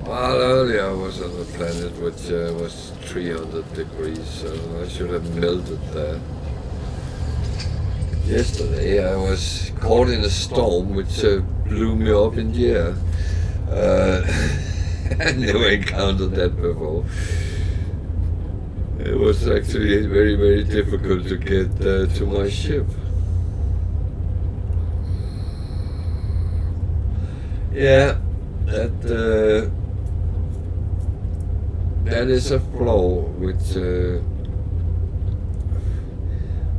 Well, earlier I was on a planet which was 300 degrees, so I should have melted there. Yesterday I was caught in a storm which blew me up in the air. I never encountered that before. It was actually very, very difficult to get to my ship. Yeah, that is a flaw which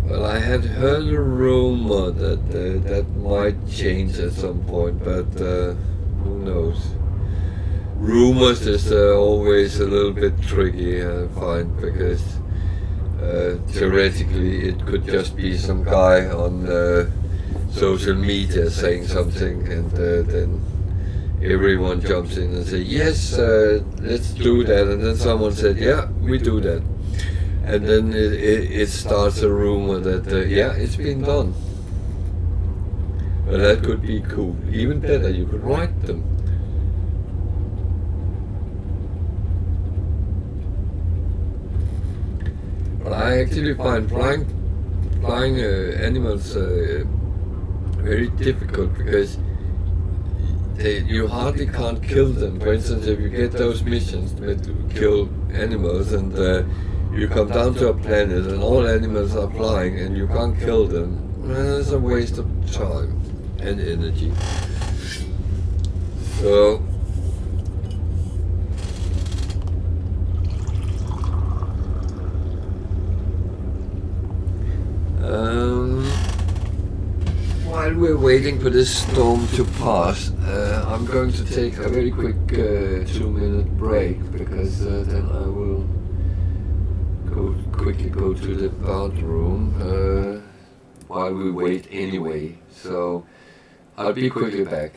well, I had heard a rumor that that might change at some point, but who knows? Rumors is always a little bit tricky, I find, because theoretically it could just be some guy on social media saying something, and then everyone jumps in and says, yes, let's do that, and then someone said, yeah, we do that. And then it starts a rumor that, yeah, it's been done. But that could be cool. Even better, you could write them. But I actually find flying animals very difficult because you hardly can't kill them. For instance, if you get those missions to kill animals and you come down to a planet and all animals are flying and you can't kill them, it's a waste of time and energy. So while we're waiting for this storm to pass, I'm going to take a very quick 2-minute break, because then I will quickly go to the bathroom while we wait anyway. So I'll be quickly back.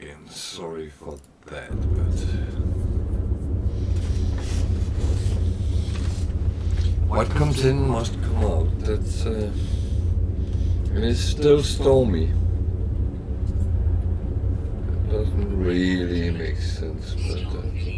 again. Sorry for that, but what comes in must come out. That's and it's still stormy. It doesn't really make sense, but